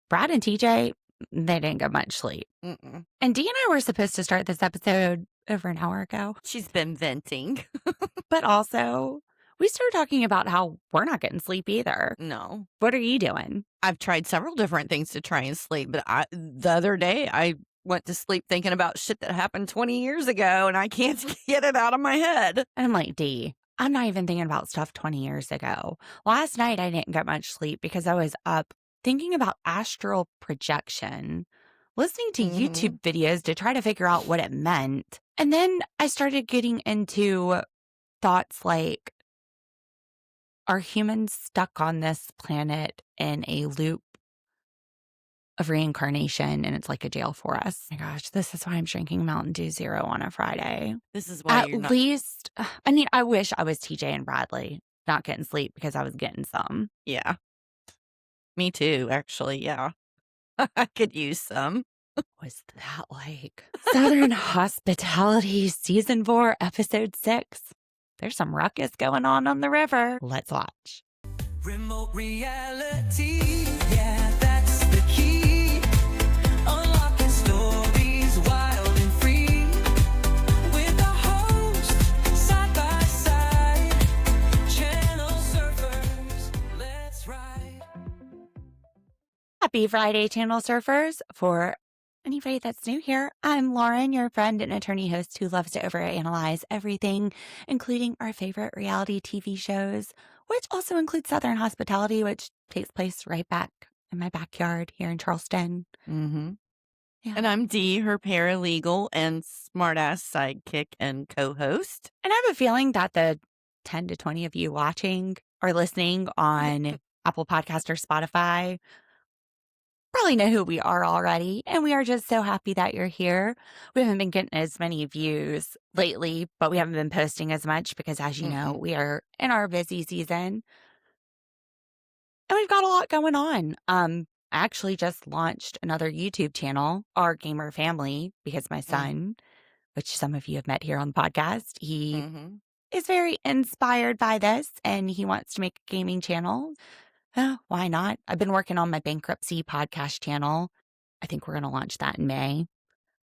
Brad and TJ, they didn't get much sleep. Mm-mm. And Dee and I were supposed to start this episode over an hour ago. She's been venting. But also, we started talking about how we're not getting sleep either. No. What are you doing? I've tried several different things to try and sleep, but the other day I went to sleep thinking about shit that happened 20 years ago, and I can't get it out of my head. And I'm like, Dee, I'm not even thinking about stuff 20 years ago. Last night, I didn't get much sleep because I was up thinking about astral projection, listening to YouTube videos to try to figure out what it meant. And then I started getting into thoughts like, are humans stuck on this planet in a loop of reincarnation and it's like a jail for us? Oh my gosh, this is why I'm drinking Mountain Dew Zero on a Friday. This is why you're At not... least, I mean, I wish I was TJ and Bradley not getting sleep because I was getting some. Yeah. Me too, actually, yeah. I could use some. Was that like Southern Hospitality Season 4, Episode 6? There's some ruckus going on the river. Let's watch. Remote reality, yeah, that's the key. Unlocking stories wild and free. With a host, side by side. Channel surfers, let's ride. Happy Friday, Channel Surfers. For anybody that's new here, I'm Lauren, your friend and attorney host who loves to overanalyze everything, including our favorite reality TV shows, which also includes Southern Hospitality, which takes place right back in my backyard here in Charleston. Mm-hmm. Yeah. And I'm Dee, her paralegal and smartass sidekick and co-host. And I have a feeling that the 10 to 20 of you watching or listening on Apple Podcast or Spotify probably know who we are already, and we are just so happy that you're here. We haven't been getting as many views lately, but we haven't been posting as much because, as you know, we are in our busy season, and we've got a lot going on. I actually just launched another YouTube channel, Our Gamer Family, because my son, which some of you have met here on the podcast, he is very inspired by this, and he wants to make a gaming channel. Why not? I've been working on my Bankruptcy podcast channel. I think we're going to launch that in May.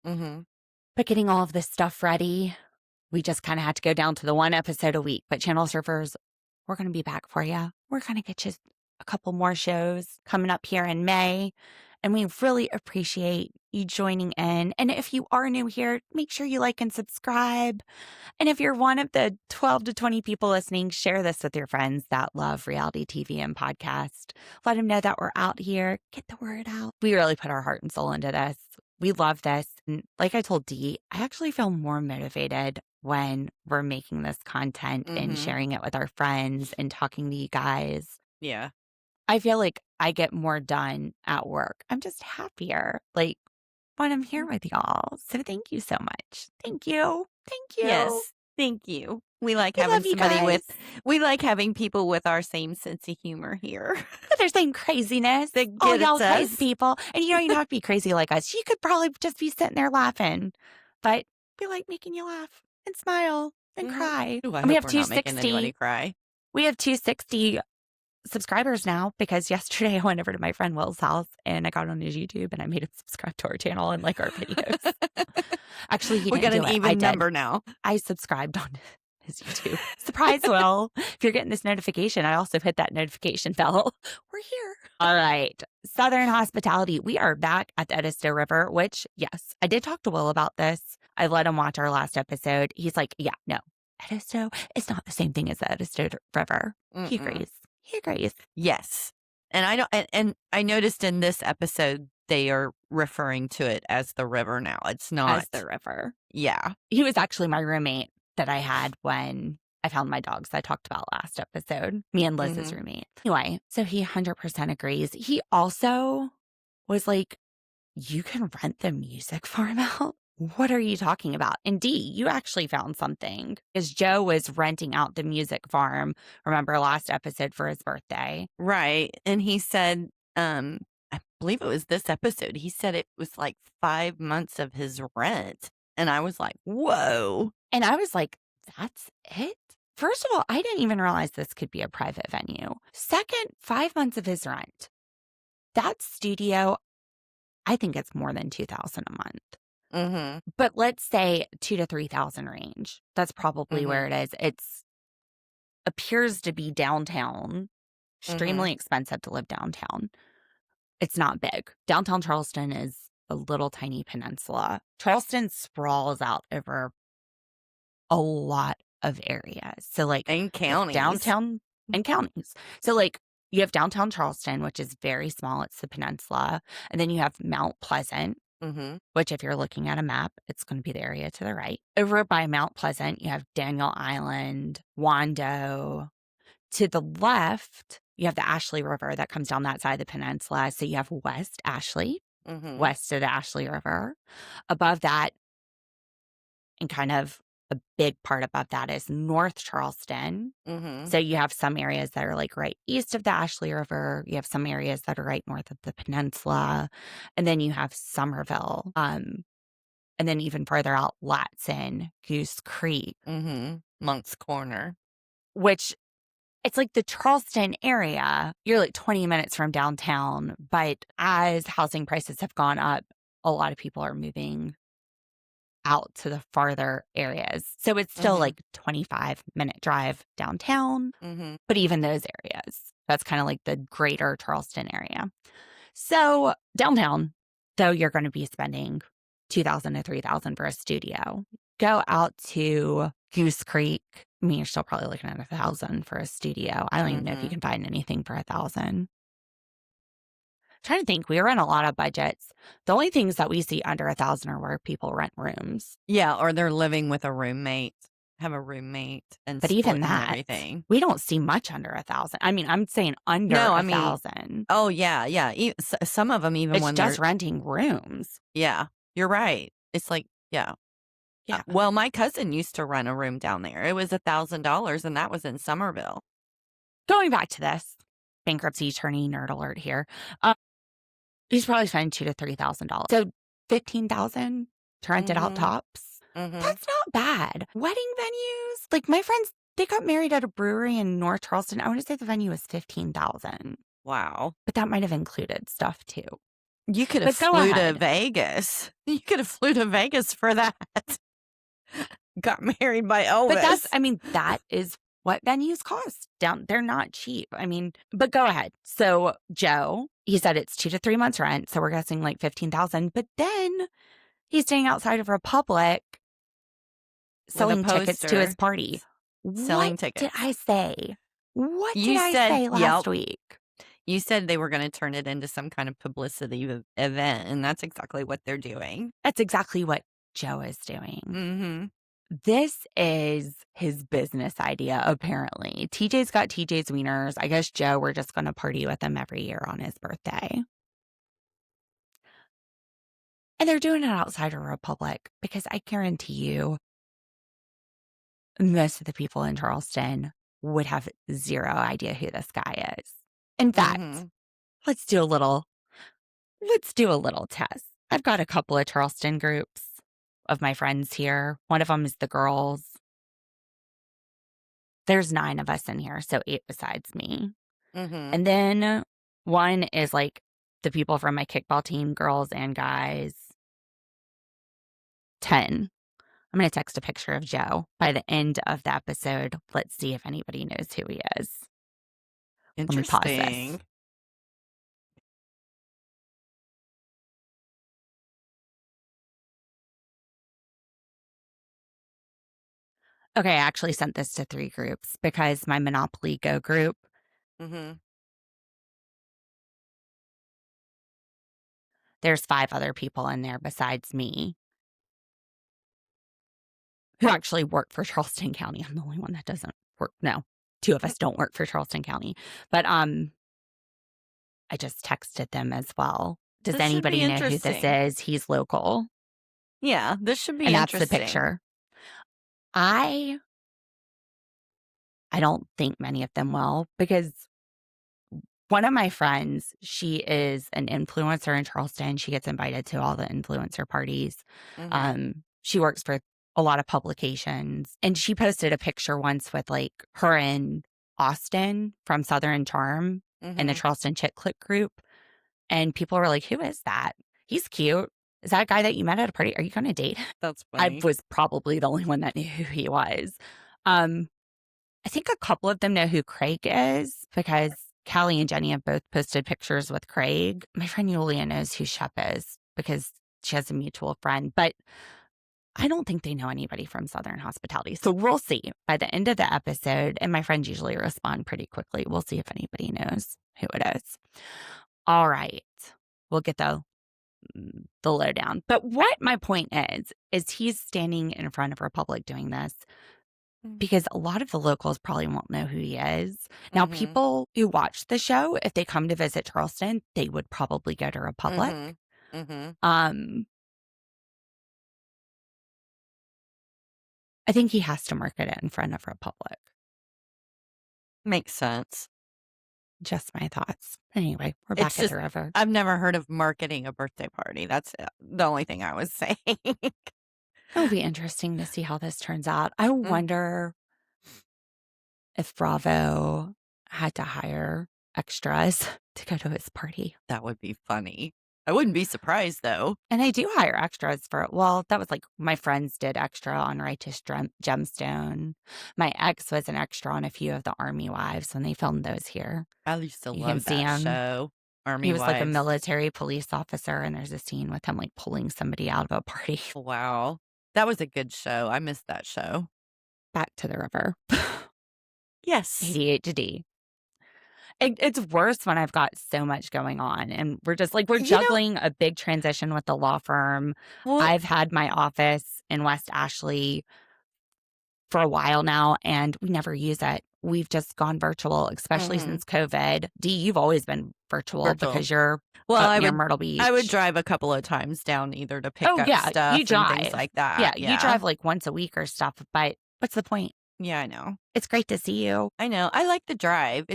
But getting all of this stuff ready, we just kind of had to go down to the one episode a week. But Channel Surfers, we're going to be back for you. We're going to get you a couple more shows coming up here in May. And we really appreciate you joining in. And if you are new here, make sure you like and subscribe. And if you're one of the 12 to 20 people listening, share this with your friends that love reality TV and podcast. Let them know that we're out here. Get the word out. We really put our heart and soul into this. We love this. And like I told Dee, I actually feel more motivated when we're making this content and sharing it with our friends and talking to you guys. Yeah. I feel like I get more done at work. I'm just happier, like, when I'm here with y'all. So thank you so much. Thank you. Thank you. Yes. Thank you. We like We having love you somebody guys. we like having people with our same sense of humor here. Their same craziness. That All gets y'all crazy us. people. And you don't even have to be crazy like us. You could probably just be sitting there laughing. But we like making you laugh and smile and cry. Ooh, I And we hope have we're not making anybody 260. cry. We have 260 subscribers now because yesterday I went over to my friend Will's house and I got on his YouTube and I made him subscribe to our channel and like our videos. Actually, he We got didn't an do it. even I did. number now. I subscribed on his YouTube. Surprise, Will. If you're getting this notification, I also hit that notification bell. We're here. All right. Southern Hospitality. We are back at the Edisto River, which, yes, I did talk to Will about this. I let him watch our last episode. He's like, yeah, no, Edisto is not the same thing as the Edisto River. He agrees. He agrees. Yes. And I don't and I noticed in this episode they are referring to it as the river now. It's not As the river. Yeah. He was actually my roommate that I had when I found my dogs I talked about last episode. Me and Liz's roommate. Anyway, so he 100% agrees. He also was like, you can rent the music farm out? What are you talking about? And Dee, you actually found something because Joe was renting out the music farm, remember last episode, for his birthday. Right. And he said, I believe it was this episode, he said it was like 5 months of his rent. And I was like, whoa. And I was like, that's it? First of all, I didn't even realize this could be a private venue. Second, 5 months of his rent. that studio, I think it's more than $2,000 a month. Mm-hmm. But let's say 2 to 3,000 range. That's probably where it is. It's appears to be downtown. Extremely expensive to live downtown. It's not big. Downtown Charleston is a little tiny peninsula. Charleston sprawls out over a lot of areas. So, like, And counties. downtown and counties. So, like, you have downtown Charleston, which is very small. It's the peninsula. And then you have Mount Pleasant, which, if you're looking at a map, it's going to be the area to the right. Over by Mount Pleasant, you have Daniel Island, Wando. To the left, you have the Ashley River that comes down that side of the peninsula. So you have West Ashley, west of the Ashley River. Above that, and kind of a big part above that, is North Charleston. So you have some areas that are like right east of the Ashley River. You have some areas that are right north of the peninsula. And then you have Somerville. And then even further out, Latson, Goose Creek. Monk's Corner. Which, it's like the Charleston area, you're like 20 minutes from downtown. But as housing prices have gone up, a lot of people are moving out to the farther areas. So it's still like 25-minute drive downtown. But even those areas, that's kind of like the greater Charleston area. So downtown, though, you're going to be spending $2,000 to $3,000 for a studio. Go out to Goose Creek. I mean, you're still probably looking at $1,000 for a studio. I don't even know if you can find anything for $1,000. Trying to think, we run a lot of budgets. The only things that we see under $1,000 are where people rent rooms. Yeah, or they're living with a roommate, have a roommate, and But even splitting that, everything. we don't see much under $1,000. I mean, I'm saying under $1,000. Oh yeah. Some of them even It's when just they're renting rooms. Yeah, you're right. It's like Yeah. well, my cousin used to rent a room down there. It was $1,000, and that was in Somerville. Going back to this bankruptcy attorney nerd alert here. He's probably spending $2,000 to $3,000. So $15,000 to rent it out tops. That's not bad. Wedding venues, like my friends, they got married at a brewery in North Charleston. I want to say the venue was $15,000. Wow. But that might have included stuff too. You could have But go flew to ahead. Vegas. You could have flew to Vegas for that. Got married by Elvis. But that is what venues cost. They're not cheap. I mean, but go ahead. So Joe, he said it's 2 to 3 months rent. So we're guessing like $15,000. But then he's staying outside of Republic selling tickets to his party. Selling tickets. What did I say? What You did I said- say last week? You said they were going to turn it into some kind of publicity event, and that's exactly what they're doing. That's exactly what Joe is doing. Mm-hmm. This is his business idea, apparently. TJ's got TJ's Wieners. I guess Joe, we're just going to party with him every year on his birthday. And they're doing it outside of Republic because I guarantee you most of the people in Charleston would have zero idea who this guy is. In fact, let's do a little test. I've got a couple of Charleston groups of my friends here. One of them is the girls. There's 9 of us in here, so 8 besides me. And then one is like the people from my kickball team, girls and guys. 10. I'm going to text a picture of Joe by the end of the episode. Let's see if anybody knows who he is. Let me pause this. Interesting. Okay, I actually sent this to 3 groups because my Monopoly Go group, there's 5 other people in there besides me who actually work for Charleston County. I'm the only one that doesn't work. No, 2 of us don't work for Charleston County. But I just texted them as well. Does This should be anybody know who this interesting. is? He's local. Yeah, this should be And that's interesting. the picture. I don't think many of them will, because one of my friends, she is an influencer in Charleston. She gets invited to all the influencer parties. She works for a lot of publications, and she posted a picture once with like her and Austin from Southern Charm and the Charleston Chick Click group. And people were like, who is that? He's cute. Is that a guy that you met at a party? Are you going to date? That's I funny. was probably the only one that knew who he was. I think a couple of them know who Craig is because Callie and Jenny have both posted pictures with Craig. My friend Yulia knows who Shep is because she has a mutual friend, but I don't think they know anybody from Southern Hospitality. So we'll see by the end of the episode. And my friends usually respond pretty quickly. We'll see if anybody knows who it is. All right. We'll get the lowdown. But what my point is he's standing in front of Republic doing this because a lot of the locals probably won't know who he is. Now, people who watch the show, if they come to visit Charleston, they would probably go to Republic. I think he has to market it in front of Republic. Makes sense. Just my thoughts. Anyway, we're back at the river. I've never heard of marketing a birthday party. That's the only thing I was saying. It'll be interesting to see how this turns out. I wonder if Bravo had to hire extras to go to his party. That would be funny. I wouldn't be surprised, though. And I do hire extras for, well, that was like my friends did extra on Righteous Gemstone. My ex was an extra on a few of the Army Wives when they filmed those here. I used to You can love see that him. show, Army He was like a Wives. military police officer, and there's a scene with him like pulling somebody out of a party. Wow. That was a good show. I missed that show. Back to the river. Yes. ADHD. It's worse when I've got so much going on and we're just like, we're You know- juggling a big transition with the law firm. Well, I've had my office in West Ashley for a while now and we never use it. We've just gone virtual, especially since COVID. Dee, you've always been virtual. Because you're up near Myrtle Beach. I would drive a couple of times down either to pick up stuff you drive. and things like that. Yeah, you drive like once a week or stuff, but what's the point? Yeah, I know. It's great to see you. I know. I like the drive.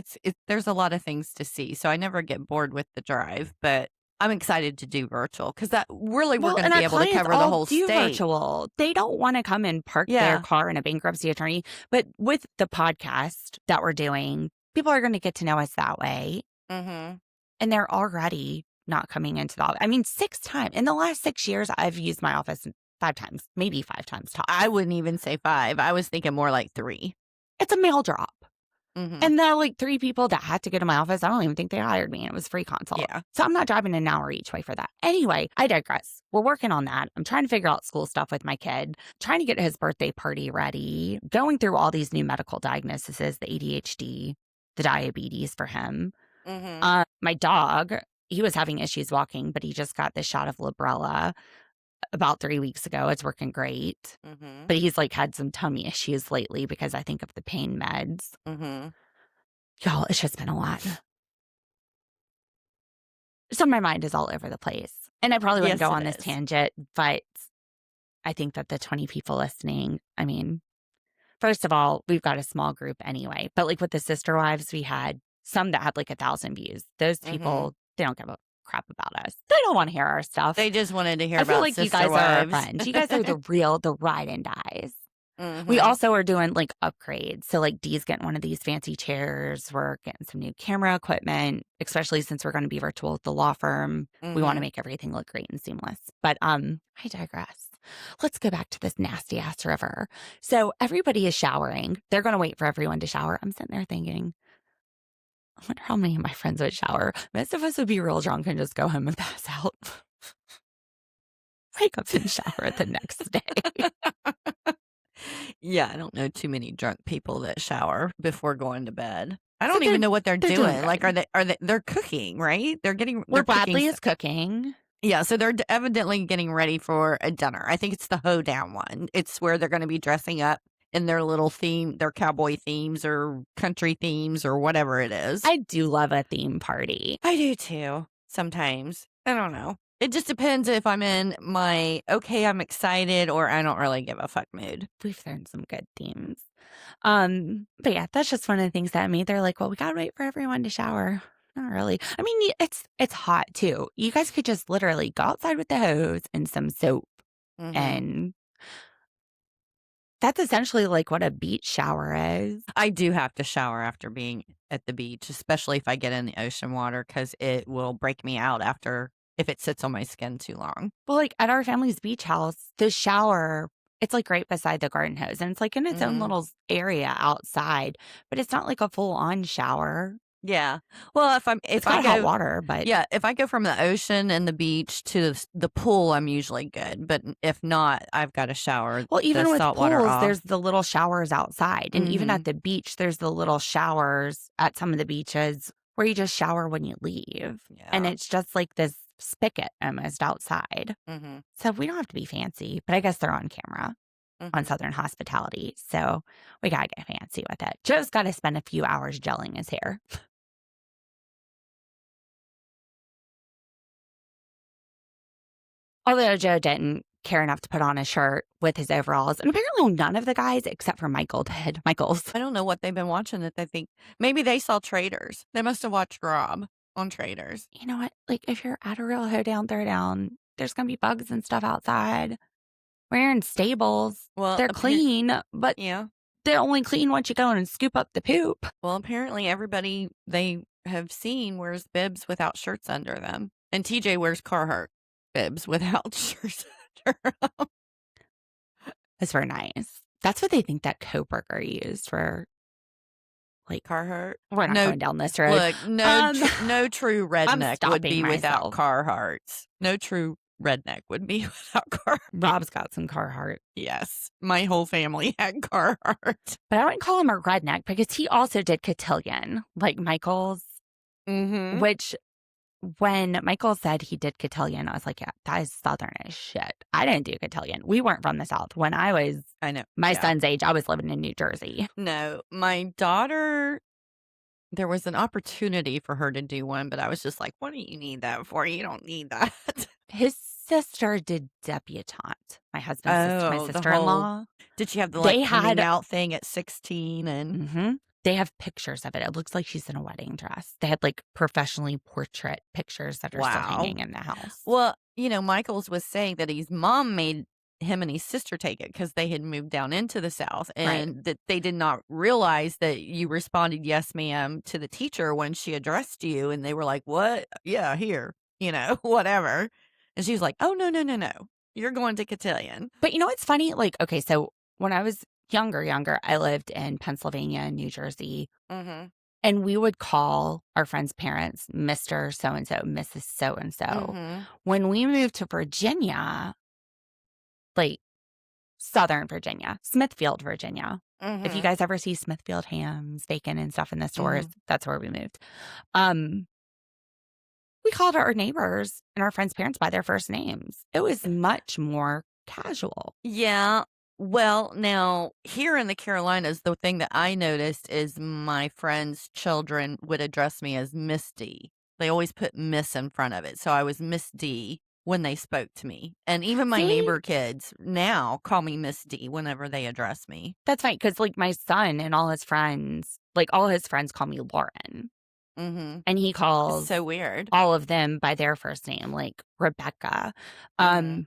There's a lot of things to see, so I never get bored with the drive. But I'm excited to do virtual because that really we're going to be able to cover the whole state. Virtual. They don't want to come and park their car in a bankruptcy attorney, but with the podcast that we're doing, people are going to get to know us that way, and they're already not coming into the office. I mean, 6 times in the last 6 years, I've used my office 5 times, maybe 5 times tops. I wouldn't even say 5. I was thinking more like 3. It's a mail drop. And the like 3 people that had to go to my office, I don't even think they hired me. It was free consult. Yeah. So I'm not driving an hour each way for that. Anyway, I digress. We're working on that. I'm trying to figure out school stuff with my kid, trying to get his birthday party ready, going through all these new medical diagnoses, the ADHD, the diabetes for him. My dog, he was having issues walking, but he just got this shot of Librela about 3 weeks ago. It's working great. But he's like had some tummy issues lately because I think of the pain meds. Y'all, it's just been a lot. So my mind is all over the place. And I probably wouldn't go on this tangent, but I think that the 20 people listening, I mean, first of all, we've got a small group anyway. But like with the Sister Wives, we had some that had like 1,000 views. Those people, they don't give a crap about us. They don't want to hear our stuff. They just wanted to hear I about feel like Sister you guys Wives. are our friends. You guys are the ride and dies. We also are doing like upgrades. So like Dee's getting one of these fancy chairs. We're getting some new camera equipment, especially since we're going to be virtual with the law firm. We want to make everything look great and seamless. But I digress. Let's go back to this nasty ass river. So everybody is showering. They're going to wait for everyone to shower. I'm sitting there thinking, I wonder how many of my friends would shower. Most of us would be real drunk and just go home and pass out. Wake up and shower the next day. Yeah, I don't know too many drunk people that shower before going to bed. I don't they're- even know what they're doing doing. good. Like, they're cooking, right? They're cooking Bradley is cooking. Yeah, so they're evidently getting ready for a dinner. I think it's the Hoedown one. It's where they're going to be dressing up in their little theme, their cowboy themes or country themes or whatever it is. I do love a theme party. I do too. Sometimes. I don't know. It just depends if I'm in my, okay, I'm excited or I don't really give a fuck mood. We've thrown some good themes. But yeah, that's just one of the things that made they're like, well, we gotta wait for everyone to shower. Not really. I mean, it's hot too. You guys could just literally go outside with the hose and some soap and That's essentially like what a beach shower is. I do have to shower after being at the beach, especially if I get in the ocean water, because it will break me out if it sits on my skin too long. Well, like at our family's beach house, the shower, it's like right beside the garden hose, and it's like in its own little area outside, but it's not like a full on shower. Yeah. Well, It's if got I hot go water, but yeah, if I go from the ocean and the beach to the pool, I'm usually good. But if not, I've got to shower well, even the with salt water pools, off. there's the little showers outside, and even Mhm. at the beach, there's the little showers at some of the beaches where you just shower when you leave, and Yeah. it's just like this spigot almost outside. Mhm. So we don't have to be fancy, but I guess they're on camera on Mhm. Southern Hospitality, so we gotta get fancy with it. Joe's got to spend a few hours gelling his hair. Although Joe didn't care enough to put on a shirt with his overalls, and apparently none of the guys except for Michael did. Michaels. I don't know what they've been watching that they think. Maybe they saw Traders. They must have watched Rob on Traders. You know what? Like, if you're at a real hoedown, throwdown, there's gonna be bugs and stuff outside. We're in stables. Well, They're clean, but yeah. they're only clean once you go in and scoop up the poop. Well, apparently everybody they have seen wears bibs without shirts under them, and TJ wears Carhartt bibs without shirts under 'em. That's very nice. That's what they think that Coburger used for. Like, Carhartt. we're not No, going down this road. Look, no true redneck would be stopping without myself. Carhartts. No true redneck would be without Carhartt. Rob's got some Carhartt. Yes, my whole family had Carhartt. But I wouldn't call him a redneck because he also did Cotillion, like Michaels, Mm-hmm. which when Michael said he did Cotillion, I was like, yeah, that is Southern as shit. I didn't do Cotillion. We weren't from the South. When I was I know. my Yeah. son's age, I was living in New Jersey. No, my daughter, there was an opportunity for her to do one, but I was just like, what do you need that for? You don't need that. His sister did debutante. My husband's sister, my Oh, the sister-in-law. Did she have the They coming had- out thing at 16? And Mm-hmm. They have pictures of it. It looks like she's in a wedding dress. They had like professionally portrait pictures that are still Wow. hanging in the house. well, Michaels was saying that his mom made him and his sister take it because they had moved down into the South, and that they did not realize that you responded yes ma'am to the teacher when she addressed you, and they were like, what? Yeah, here, whatever. And she was like, oh, no, you're going to Cotillion. But you know what's funny? Like, okay, so when I was younger, I lived in Pennsylvania and New Jersey, Mm-hmm. and we would call our friends' parents Mr. So-and-so, Mrs. So-and-so. Mm-hmm. When we moved to Virginia, like Southern Virginia, Smithfield, Virginia. If you guys ever see Smithfield hams, bacon, and stuff in the stores, that's where we moved. We called our neighbors and our friends' parents by their first names. It was much more casual. Yeah. Well, now here in the Carolinas, the thing that I noticed is my friends' children would address me as Miss D. They always put Miss in front of it. So I was Miss D when they spoke to me. And even my See? neighbor kids now call me Miss D whenever they address me. That's fine, because like my son and all his friends, like all his friends call me Lauren. Mm-hmm. And he calls So weird. all of them by their first name, like Rebecca. Mhm.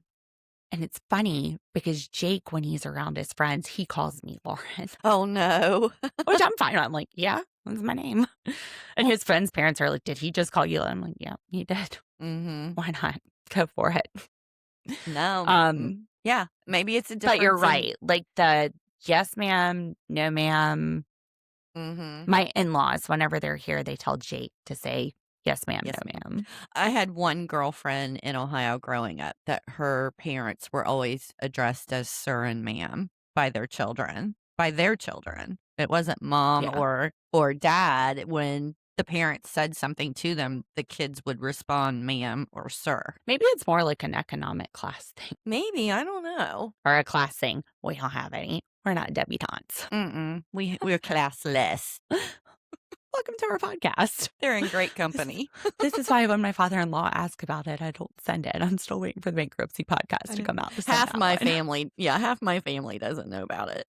And it's funny because Jake, when he's around his friends, he calls me Lauren, Oh, no. which I'm fine with. I'm like, yeah, that's my name. And his friends' parents are like, did he just call you? I'm like, yeah, he did. Mm-hmm. Why not? Go for it. No. Yeah. Maybe it's a difference. But you're right. Like the yes, ma'am, no, ma'am. Mm-hmm. My in-laws, whenever they're here, they tell Jake to say yes, ma'am, Yes, no, ma'am. I had one girlfriend in Ohio growing up that her parents were always addressed as sir and ma'am by their children. It wasn't mom Yeah. or dad. When the parents said something to them, the kids would respond ma'am or sir. Maybe it's more like an economic class thing Maybe, I don't know. or a class thing. We don't have any. We're not debutantes. We're classless. Welcome to our podcast. They're in great company. This is why when my father-in-law asks about it, I don't send it. I'm still waiting for the Bankruptcy podcast to come out. To send half that my one. family doesn't know about it.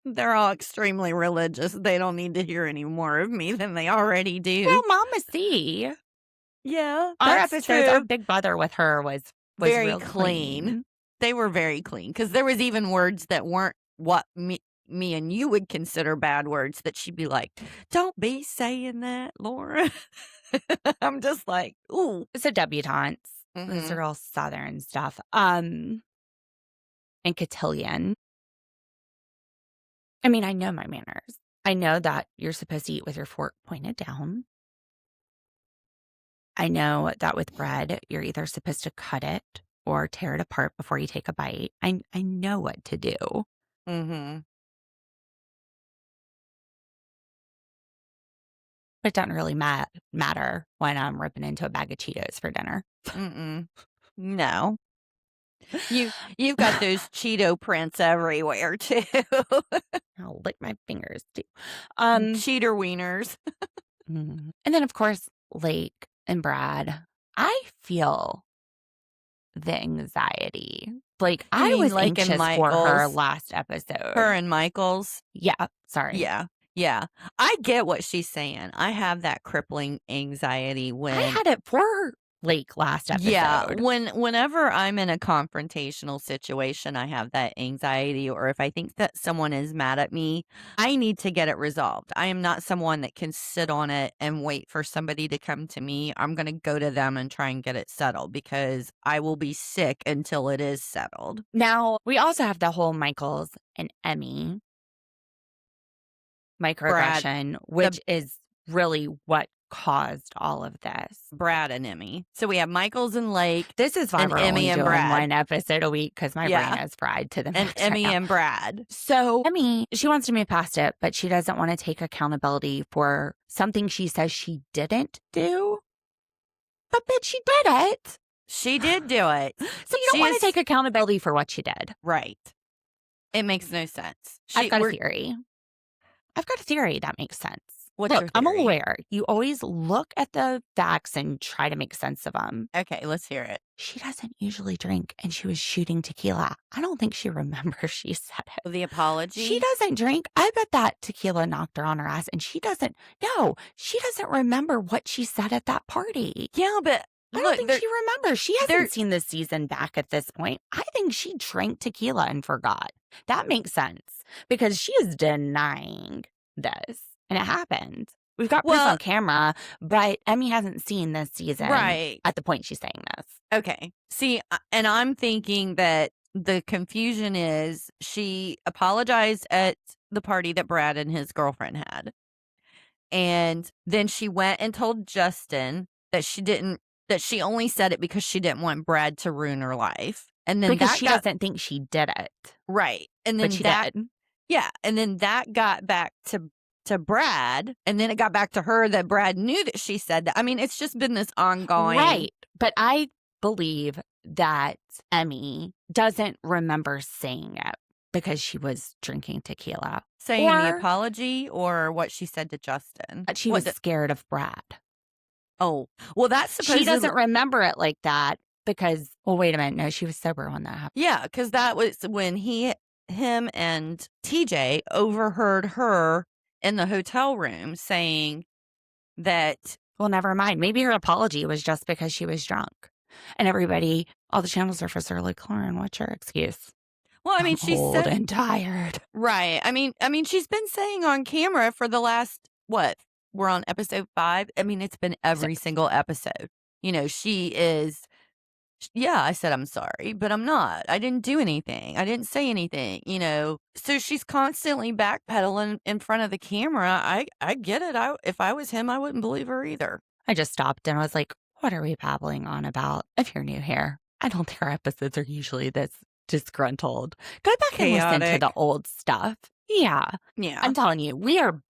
They're all extremely religious. They don't need to hear any more of me than they already do. Well, Mama C. Yeah, Our that's episodes, our true. big brother with her was Very real clean. They were very clean because there was even words that weren't what me and you would consider bad words that she'd be like, "Don't be saying that, Laura." I'm just like, ooh. So debutantes. Those Mhm. are all Southern stuff. And Cotillion. I mean, I know my manners. I know that you're supposed to eat with your fork pointed down. I know that with bread, you're either supposed to cut it or tear it apart before you take a bite. I know what to do. Mhm. But it doesn't really matter when I'm ripping into a bag of Cheetos for dinner. Mm-mm. No. You've got those Cheeto prints everywhere too. I'll lick my fingers too. Cheater wieners. And then, of course, Lake and Brad. I feel the anxiety. Like, You I mean was Lake and anxious for her Michols? last episode. Her and Michols. Yeah, sorry. Yeah. I get what she's saying. I have that crippling anxiety when I had it for Lake last episode. Yeah, whenever I'm in a confrontational situation, I have that anxiety, or if I think that someone is mad at me, I need to get it resolved. I am not someone that can sit on it and wait for somebody to come to me. I'm going to go to them and try and get it settled because I will be sick until it is settled. Now, we also have the whole Michols and Emmy microaggression, which is really what caused all of this. Brad and Emmy. So we have Michols and Lake. This is why and we're Emmy only and doing Brad. one episode a week because my brain is fried to the And max Emmy right now. and Brad. So Emmy, she wants to move past it, but she doesn't want to take accountability for something she says she didn't do. But bitch, she did it. She did do it. So you don't want to take accountability for what she did. Right. It makes no sense. I've got a theory. That makes sense. What's Look, your I'm a theory? lawyer. You always look at the facts and try to make sense of them. Okay, let's hear it. She doesn't usually drink, and she was shooting tequila. I don't think she remembers she said it. The apology? She doesn't drink. I bet that tequila knocked her on her ass, and she doesn't remember what she said at that party. Yeah, but I don't think she remembers. She hasn't seen this season back at this point. I think she drank tequila and forgot. That makes sense because she is denying this, and it happened. We've got proof on camera, but Emmy hasn't seen this season at the point she's saying this. Okay. See, and I'm thinking that the confusion is she apologized at the party that Brad and his girlfriend had. And then she went and told Justin that she only said it because she didn't want Brad to ruin her life. And then because she doesn't think she did it. Right. And then but she did. Yeah. And then that got back to Brad. And then it got back to her that Brad knew that she said that. I mean, it's just been this ongoing. Right. But I believe that Emmy doesn't remember saying it because she was drinking tequila. Saying the apology or what she said to Justin? She was scared of Brad. Oh, well, that's supposed She doesn't remember it like that because, well, wait a minute. No, she was sober when that happened. Yeah, because that was when him and TJ overheard her in the hotel room saying that. Well, never mind. Maybe her apology was just because she was drunk. And everybody, all the channel surfers are like, Lauren, what's your excuse? Well, I mean, she's old and tired. Right. I mean, she's been saying on camera for the last, what? We're on episode 5. I mean, it's been every single episode. You know, she is, yeah, I said I'm sorry, but I'm not. I didn't do anything. I didn't say anything, you know. So she's constantly backpedaling in front of the camera. I get it. If I was him, I wouldn't believe her either. I just stopped and I was like, what are we babbling on about? If you're new here, I don't think our episodes are usually this disgruntled. Go back and listen to the old stuff. Yeah. I'm telling you, we're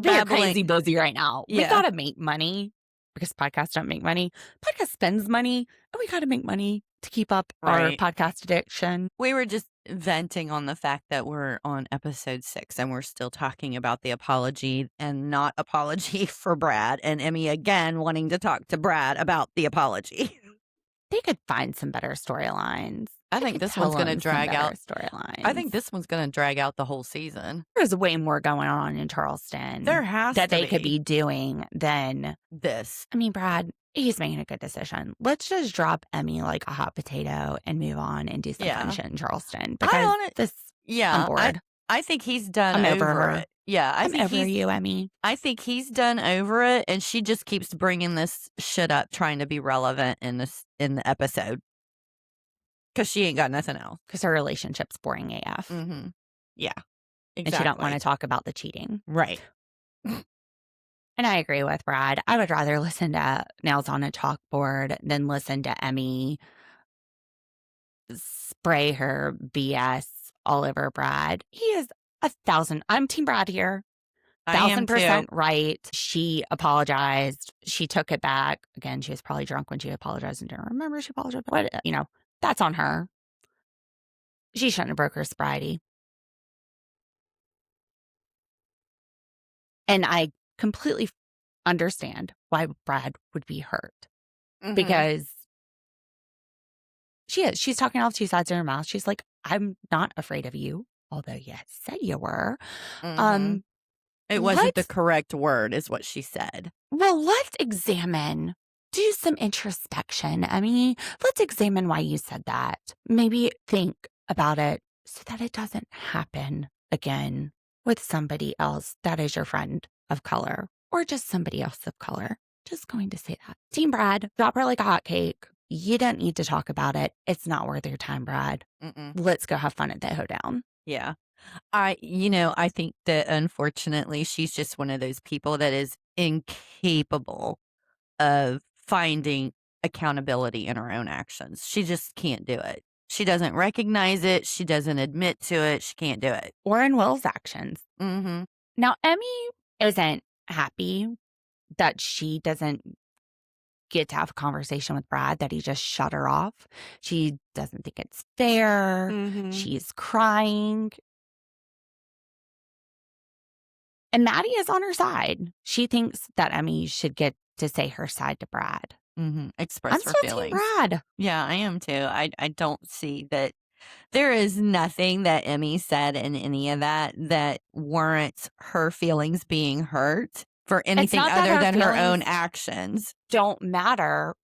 crazy busy right now. We got to make money because podcasts don't make money. Podcast spends money, and we got to make money to keep up our podcast addiction. We were just venting on the fact that we're on episode 6 and we're still talking about the apology and not apology for Brad, and Emmy again wanting to talk to Brad about the apology. They could find some better storylines. I think this one's going to drag out storylines. I think this one's going to drag out the whole season. There's way more going on in Charleston. There has that to they be. could be doing than this. I mean, Brad, he's making a good decision. Let's just drop Emmy like a hot potato and move on and do some fun shit in Charleston. Because I'm bored. I think he's done I'm over over her. it. Yeah, I'm over you, Emmy. I think he's done over it, and she just keeps bringing this shit up, trying to be relevant in the episode. Because she ain't got nothing else. Because her relationship's boring AF. Mm-hmm. Yeah, exactly. And she don't want to talk about the cheating. Right. And I agree with Brad. I would rather listen to Nails on a Chalkboard than listen to Emmy spray her BS all over Brad. He is 1,000. I'm Team Brad here. 1,000% right. She apologized. She took it back. Again, she was probably drunk when she apologized and didn't remember she apologized. But, that's on her. She shouldn't have broke her sobriety. And I completely understand why Brad would be hurt. Mm-hmm. Because she's talking out of two sides of her mouth. She's like, I'm not afraid of you, although you said you were. Mm-hmm. It wasn't the correct word, is what she said. Well, let's do some introspection, Emmy. Let's examine why you said that. Maybe think about it so that it doesn't happen again with somebody else that is your friend of color or just somebody else of color. Just going to say that. Team Brad, drop her like a hot cake. You don't need to talk about it. It's not worth your time, Brad. Mm-mm. Let's go have fun at the Hoedown. Yeah. I think that unfortunately she's just one of those people that is incapable of finding accountability in her own actions. She just can't do it. She doesn't recognize it. She doesn't admit to it. She can't do it. Or in Will's actions. Mm-hmm. Now, Emmy isn't happy that she doesn't get to have a conversation with Brad, that he just shut her off. She doesn't think it's fair. Mm-hmm. She's crying. And Maddie is on her side. She thinks that Emmy should get to say her side to Brad. Mm-hmm. Express her feelings. Team Brad. Yeah, I am too. I don't see that there is nothing that Emmy said in any of that warrants her feelings being hurt for anything other than her own actions. Don't matter.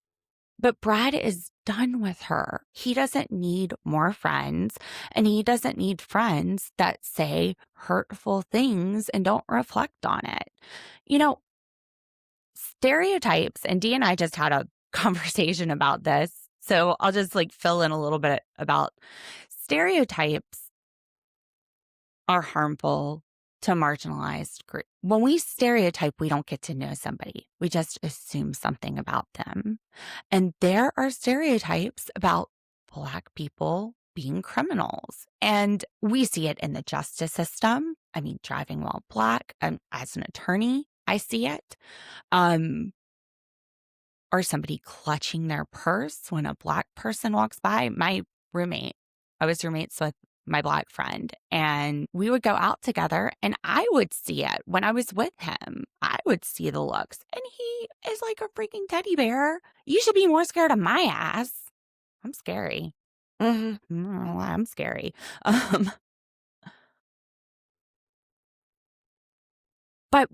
But Brad is done with her. He doesn't need more friends, and he doesn't need friends that say hurtful things and don't reflect on it. Stereotypes, and Dee and I just had a conversation about this, so I'll just fill in a little bit about stereotypes are harmful to marginalized groups. When we stereotype, we don't get to know somebody. We just assume something about them. And there are stereotypes about Black people being criminals. And we see it in the justice system. I mean, driving while Black, as an attorney, I see it. Or somebody clutching their purse when a Black person walks by. I was roommates with my Black friend, and we would go out together, and I would see it when I was with him. I would see the looks, and he is like a freaking teddy bear. You should be more scared of my ass. I'm scary. Mm-hmm. I'm scary. But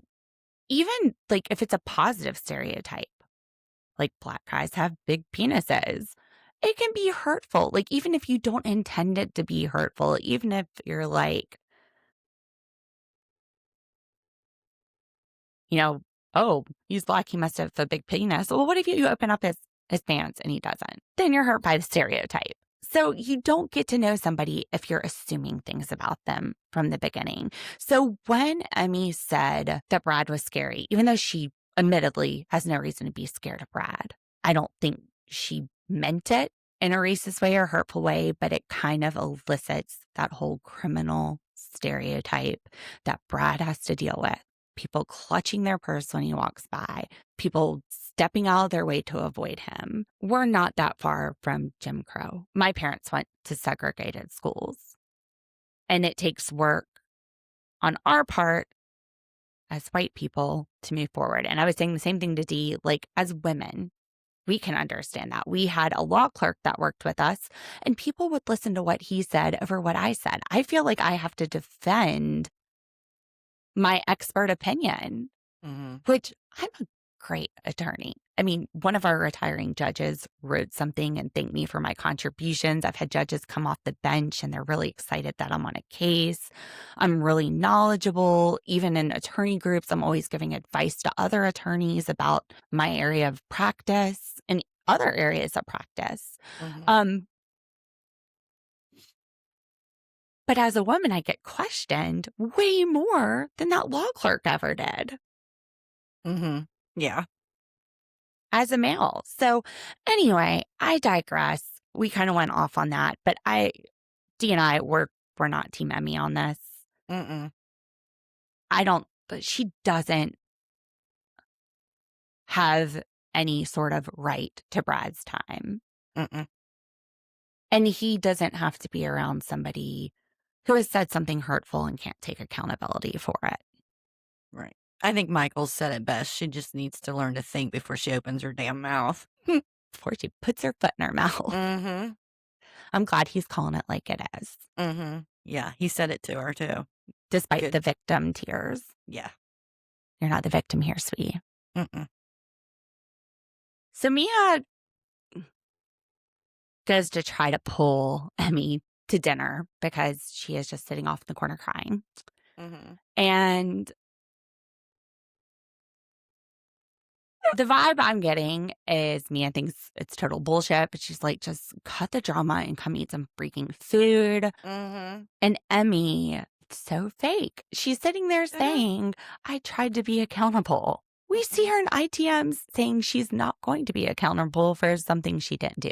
even if it's a positive stereotype, like Black guys have big penises, it can be hurtful. Even if you don't intend it to be hurtful, even if you're oh, he's Black, he must have a big penis. Well, what if you open up his pants and he doesn't? Then you're hurt by the stereotype. So you don't get to know somebody if you're assuming things about them from the beginning. So when Emmy said that Brad was scary, even though she admittedly has no reason to be scared of Brad, I don't think she meant it in a racist way or hurtful way, but it kind of elicits that whole criminal stereotype that Brad has to deal with. People clutching their purse when he walks by, people stepping out of their way to avoid him. We're not that far from Jim Crow. My parents went to segregated schools, and it takes work on our part as white people to move forward. And I was saying the same thing to Dee, as women, we can understand that. We had a law clerk that worked with us, and people would listen to what he said over what I said. I feel like I have to defend my expert opinion, which I'm a great attorney. I mean, one of our retiring judges wrote something and thanked me for my contributions. I've had judges come off the bench and they're really excited that I'm on a case. I'm really knowledgeable. Even in attorney groups, I'm always giving advice to other attorneys about my area of practice and other areas of practice. But as a woman, I get questioned way more than that law clerk ever did. Yeah. As a male. So anyway, I digress. We kind of went off on that, but Dee and I, we're not Team Emmy on this. She doesn't have any sort of right to Brad's time. And he doesn't have to be around somebody who has said something hurtful and can't take accountability for it. Right. I think Michols said it best. She just needs to learn to think before she opens her damn mouth. Before she puts her foot in her mouth. I'm glad he's calling it like it is. Yeah, he said it to her too. Despite the victim tears. Yeah. You're not the victim here, sweetie. So Mia goes to try to pull Emmy to dinner because she is just sitting off in the corner crying. And the vibe I'm getting is Mia thinks it's total bullshit, but she's like, just cut the drama and come eat some freaking food. And Emmy, so fake. She's sitting there saying, I tried to be accountable. We see her in ITMs saying she's not going to be accountable for something she didn't do.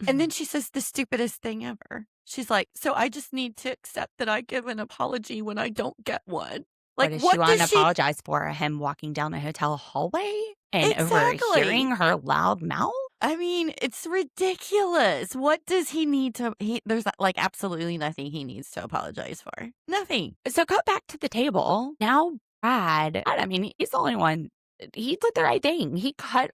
And then she says the stupidest thing ever. She's like, so I just need to accept that I give an apology when I don't get one. Like, what does she want to apologize for? Him walking down a hotel hallway and overhearing her loud mouth? I mean, it's ridiculous. What does he need to... there's like absolutely nothing he needs to apologize for. Nothing. So go back to the table. Now Brad, I mean, he's the only one. He did the right thing. He cut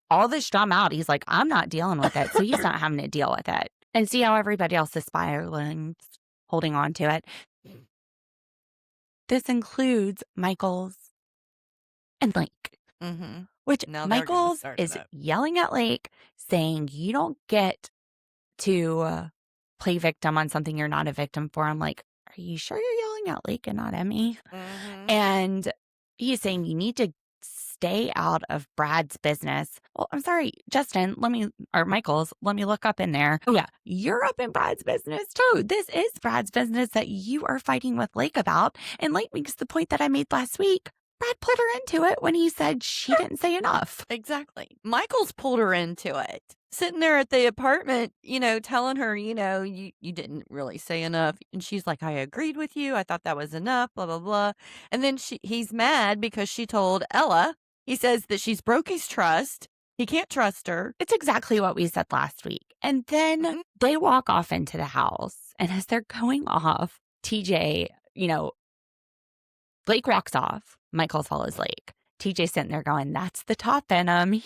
all this drama out. He's like, I'm not dealing with it. So he's not having to deal with it. And see how everybody else is spiraling, holding on to it. This includes Michols and Lake, which Michols is yelling at Lake, saying, you don't get to play victim on something you're not a victim for. I'm like, are you sure you're yelling at Lake and not Emmy? And he's saying you need to stay out of Brad's business. Well, I'm sorry, Justin, Michols, let me look up in there. Oh, yeah, you're up in Brad's business too. This is Brad's business that you are fighting with Lake about. And Lake makes the point that I made last week. Brad pulled her into it when he said she didn't say enough. Exactly. Michols pulled her into it. Sitting there at the apartment, telling her, you didn't really say enough. And she's like, I agreed with you. I thought that was enough, blah, blah, blah. And then he's mad because she told Ella, he says that she's broke his trust. He can't trust her. It's exactly what we said last week. And then they walk off into the house. And as they're going off, TJ, Lake walks off. Michols follows Lake. TJ sitting there going, that's the top in him.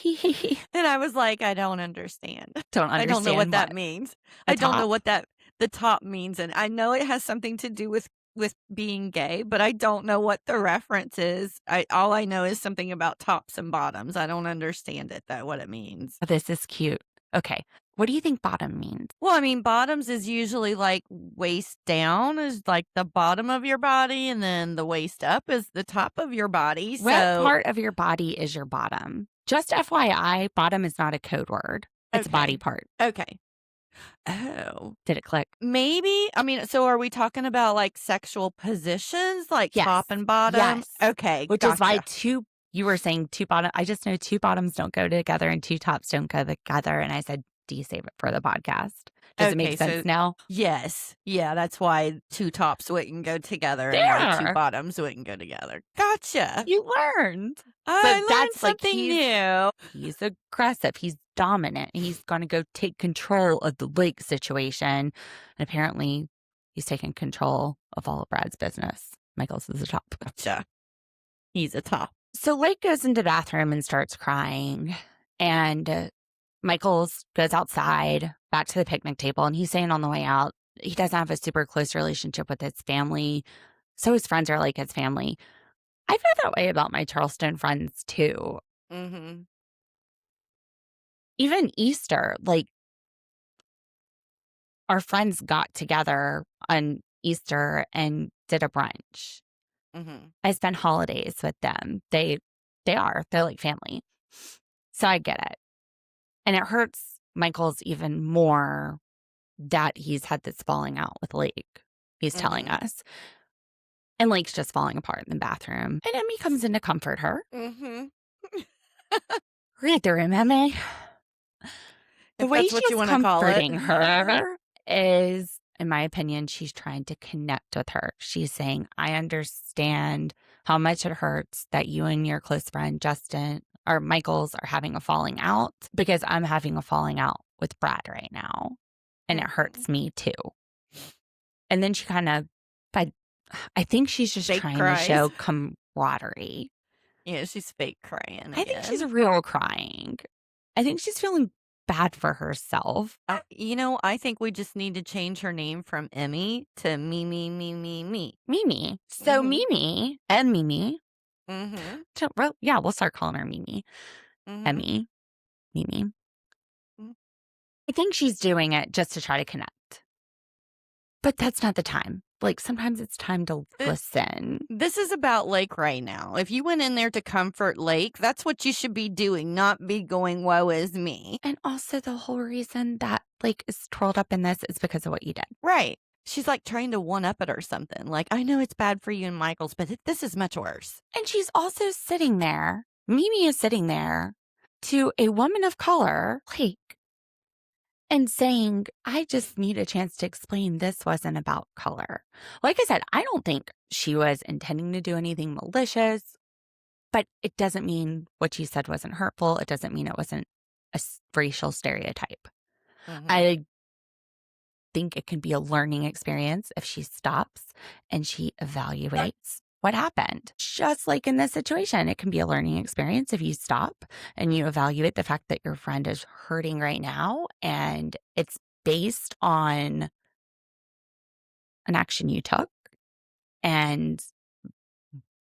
And I was like, I don't understand. I don't know what that means. I don't know what the top means. And I know it has something to do with being gay, but I don't know what the reference is. All I know is something about tops and bottoms. I don't understand what it means. This is cute. Okay. What do you think bottom means? Well, I mean, bottoms is usually like waist down is like the bottom of your body, and then the waist up is the top of your body. What part of your body is your bottom? Just FYI, bottom is not a code word. It's a body part. Okay. Oh. Did it click? Maybe. I mean, so are we talking about like sexual positions, like top and bottom? Yes. Okay. Which is why you were saying two bottom. I just know two bottoms don't go together and two tops don't go together. And I said, do you save it for the podcast? Does it make sense now? Yes. Yeah, that's why two tops wouldn't go together and two bottoms wouldn't go together. Gotcha. You learned. I learned something new. He's aggressive. He's dominant. He's going to go take control of the Lake situation. And apparently, he's taking control of all of Brad's business. Michols is a top. Gotcha. He's a top. So Lake goes into the bathroom and starts crying. And Michols goes outside, back to the picnic table, and he's saying on the way out, he doesn't have a super close relationship with his family. So his friends are like his family. I feel that way about my Charleston friends too. Mm-hmm. Even Easter, like, our friends got together on Easter and did a brunch. Mm-hmm. I spend holidays with them. They're like family. So I get it. And it hurts Michael's even more that he's had this falling out with Lake. He's telling us. And Lake's just falling apart in the bathroom. And Emmy comes in to comfort her. Mm-hmm. Read the room, Emmy. The If way that's what she's you want to call it. comforting her is, in my opinion, she's trying to connect with her. She's saying, I understand how much it hurts that you and your close friend, Justin, or Michaels, are having a falling out, because I'm having a falling out with Brad right now. And it hurts me too. And then she kind of, I think she's just Fake trying cries. to show camaraderie. Yeah, she's fake crying again. I think she's real crying. I think she's feeling bad for herself. I think we just need to change her name from Emmy to Mimi. Mimi. So Mimi and Mimi. Mm-hmm. Yeah, we'll start calling her Mimi. Mm-hmm. Emmy. Mimi. Mm-hmm. I think she's doing it just to try to connect. But that's not the time. Like, sometimes it's time to listen. This is about Lake right now. If you went in there to comfort Lake, that's what you should be doing, not be going, woe is me. And also, the whole reason that Lake is twirled up in this is because of what you did. Right. She's like trying to one-up it or something. Like, I know it's bad for you and Michaels, but this is much worse. And she's also sitting there. Mimi is sitting there to a woman of color, Lake, and saying, I just need a chance to explain this wasn't about color. Like I said, I don't think she was intending to do anything malicious, but it doesn't mean what she said wasn't hurtful. It doesn't mean it wasn't a racial stereotype. Mm-hmm. I think it can be a learning experience if she stops and she evaluates what happened. Just like in this situation, it can be a learning experience if you stop and you evaluate the fact that your friend is hurting right now, and it's based on an action you took and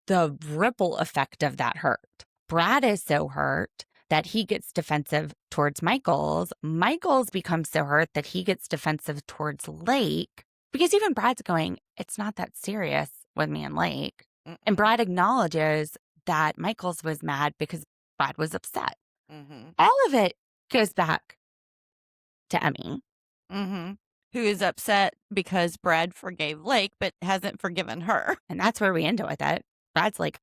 the ripple effect of that hurt. Brad is so hurt that he gets defensive towards Michaels. Michaels becomes so hurt that he gets defensive towards Lake, because even Brad's going, it's not that serious with me and Lake. And Brad acknowledges that Michaels was mad because Brad was upset. All of it goes back to Emmy. Who is upset because Brad forgave Lake but hasn't forgiven her. And that's where we end it with it. Brad's like,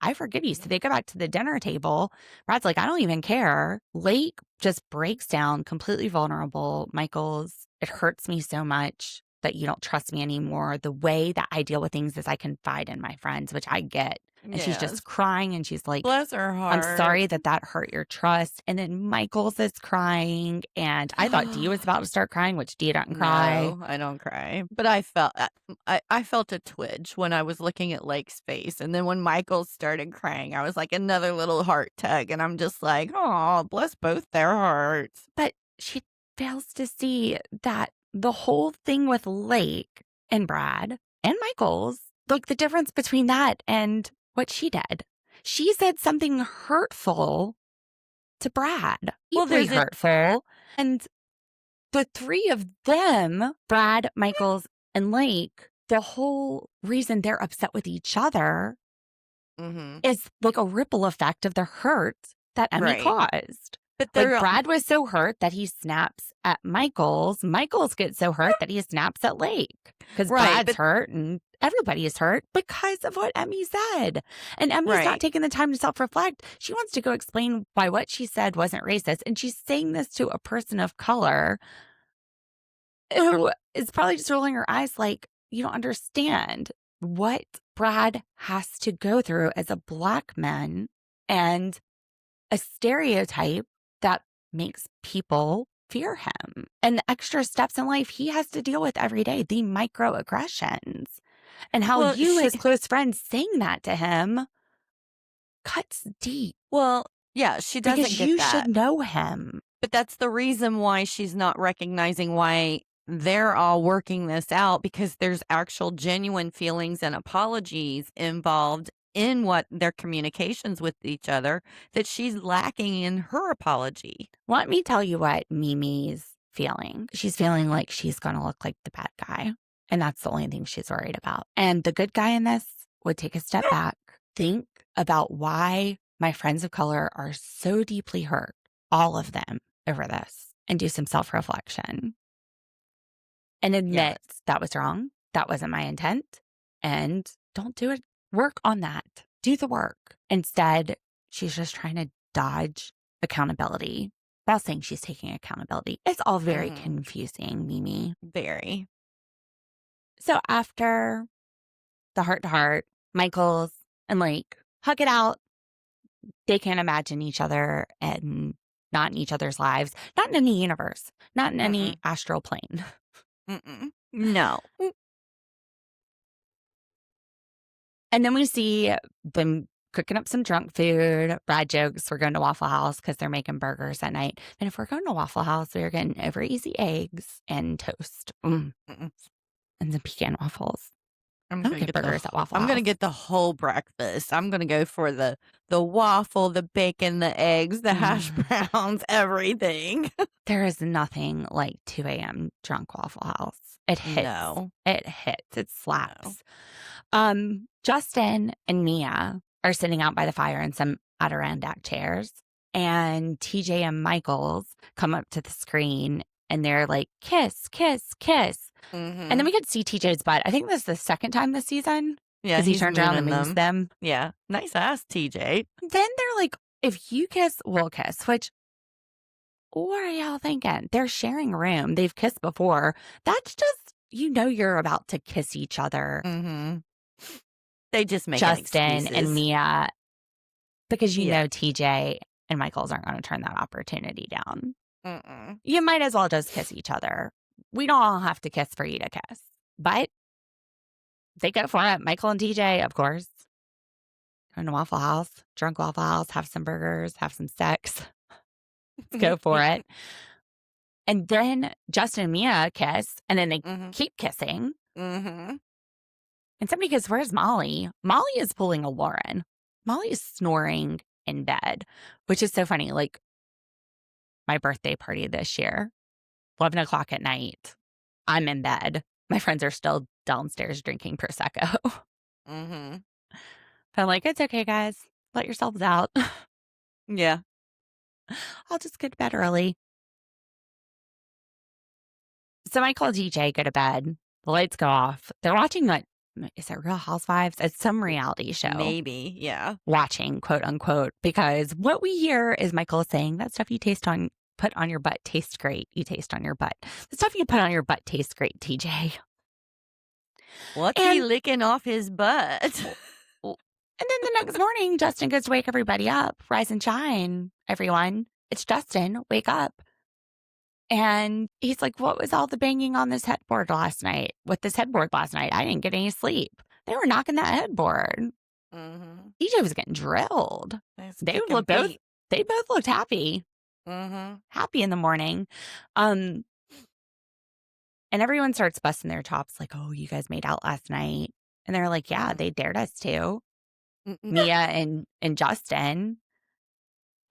I forgive you. So they go back to the dinner table. Brad's like, I don't even care. Lake just breaks down, completely vulnerable. Michaels, it hurts me so much that you don't trust me anymore. The way that I deal with things is I confide in my friends, which I get. And she's just crying, and she's like, bless her heart. I'm sorry that hurt your trust. And then Michaels is crying, and I thought Dee was about to start crying, which Dee doesn't cry. No, I don't cry. But I felt a twitch when I was looking at Lake's face. And then when Michaels started crying, I was like, another little heart tug. And I'm just like, oh, bless both their hearts. But she fails to see that the whole thing with Lake and Brad and Michaels, like the difference between that and what she did. She said something hurtful to Brad. Well, Deeply hurtful. And the three of them, Brad, Michaels, and Lake, the whole reason they're upset with each other is like a ripple effect of the hurt that Emmy caused. But like Brad was so hurt that he snaps at Michaels. Michaels gets so hurt that he snaps at Lake. Because Brad's hurt and everybody is hurt because of what Emmy said. And Emmy's not taking the time to self-reflect. She wants to go explain why what she said wasn't racist. And she's saying this to a person of color who is probably just rolling her eyes like, you don't understand what Brad has to go through as a Black man and a stereotype that makes people fear him, and the extra steps in life he has to deal with every day, the microaggressions, and how his close friend, saying that to him cuts deep. Well, yeah, she doesn't because get you that. should know him. But that's the reason why she's not recognizing why they're all working this out, because there's actual genuine feelings and apologies involved in what their communications with each other that she's lacking in her apology. Let me tell you what Mimi's feeling. She's feeling like she's going to look like the bad guy. And that's the only thing she's worried about. And the good guy in this would take a step back, think about why my friends of color are so deeply hurt, all of them, over this, and do some self-reflection. And admit that was wrong. That wasn't my intent. And don't do it. Work on that. Do the work. Instead, she's just trying to dodge accountability while saying she's taking accountability. It's all very confusing, Mimi. Very. So after the heart-to-heart, Michols and Lake hug it out. They can't imagine each other and not in each other's lives, not in any universe, not in any astral plane. No. And then we see them cooking up some drunk food. Brad jokes we're going to Waffle House because they're making burgers at night. And if we're going to Waffle House, we're getting over easy eggs and toast. And some pecan waffles. I'm Don't gonna get get burgers at Waffle House. I'm gonna get the whole breakfast. I'm gonna go for the waffle, the bacon, the eggs, the hash browns, everything. There is nothing like 2 a.m. drunk Waffle House. It hits. No. It hits. It slaps. Justin and Mia are sitting out by the fire in some Adirondack chairs. And TJ and Michols come up to the screen and they're like, kiss, kiss, kiss. And then we could see TJ's butt. I think this is the second time this season. Yeah, because he turns around and moves them. Yeah, nice ass, TJ. Then they're like, if you kiss, we'll kiss. Which, what are y'all thinking? They're sharing a room. They've kissed before. That's just, you're about to kiss each other. They just make Justin excuses. and Mia, because you know TJ and Michols aren't going to turn that opportunity down. You might as well just kiss each other. We don't all have to kiss for you to kiss. But they go for it. Michael and TJ, of course. Going to Waffle House, drunk Waffle House, have some burgers, have some sex. Let's go for it. And then Justin and Mia kiss, and then they keep kissing. And somebody goes, where's Molly? Molly is pulling a Lauren. Molly is snoring in bed, which is so funny. Like, my birthday party this year, 11 o'clock at night, I'm in bed. My friends are still downstairs drinking Prosecco. But I'm like, it's okay, guys. Let yourselves out. Yeah. I'll just get to bed early. So I call DJ, go to bed. The lights go off. They're watching, like, is it Real Housewives? It's some reality show. Maybe, yeah. Watching, quote unquote, because what we hear is Michael saying that stuff you put on your butt tastes great. You taste on your butt. The stuff you put on your butt tastes great, TJ. What's he licking off his butt? And then the next morning, Justin goes to wake everybody up. Rise and shine, everyone. It's Justin. Wake up. And he's like, what was all the banging on this headboard last night? With this headboard last night, I didn't get any sleep. They were knocking that headboard. DJ was getting drilled. They both looked happy. Happy in the morning. And everyone starts busting their chops like, oh, you guys made out last night. And they're like, yeah, they dared us to. Mia and Justin.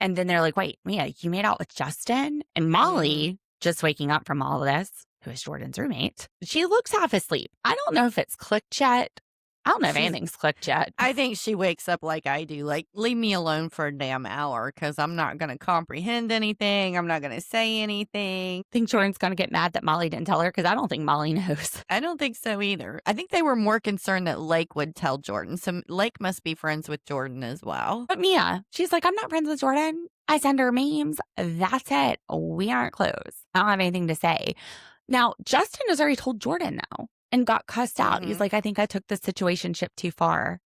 And then they're like, wait, Mia, you made out with Justin? And Molly, just waking up from all of this, who is Jordan's roommate, she looks half asleep. I don't know if it's clicked yet. I don't know if anything's clicked yet. I think she wakes up like I do. Like, leave me alone for a damn hour because I'm not going to comprehend anything. I'm not going to say anything. I think Jordan's going to get mad that Molly didn't tell her because I don't think Molly knows. I don't think so either. I think they were more concerned that Lake would tell Jordan. So Lake must be friends with Jordan as well. But Mia, she's like, I'm not friends with Jordan. I send her memes. That's it. We aren't close. I don't have anything to say. Now, Justin has already told Jordan now. And got cussed out. He's like, I think I took the situationship too far.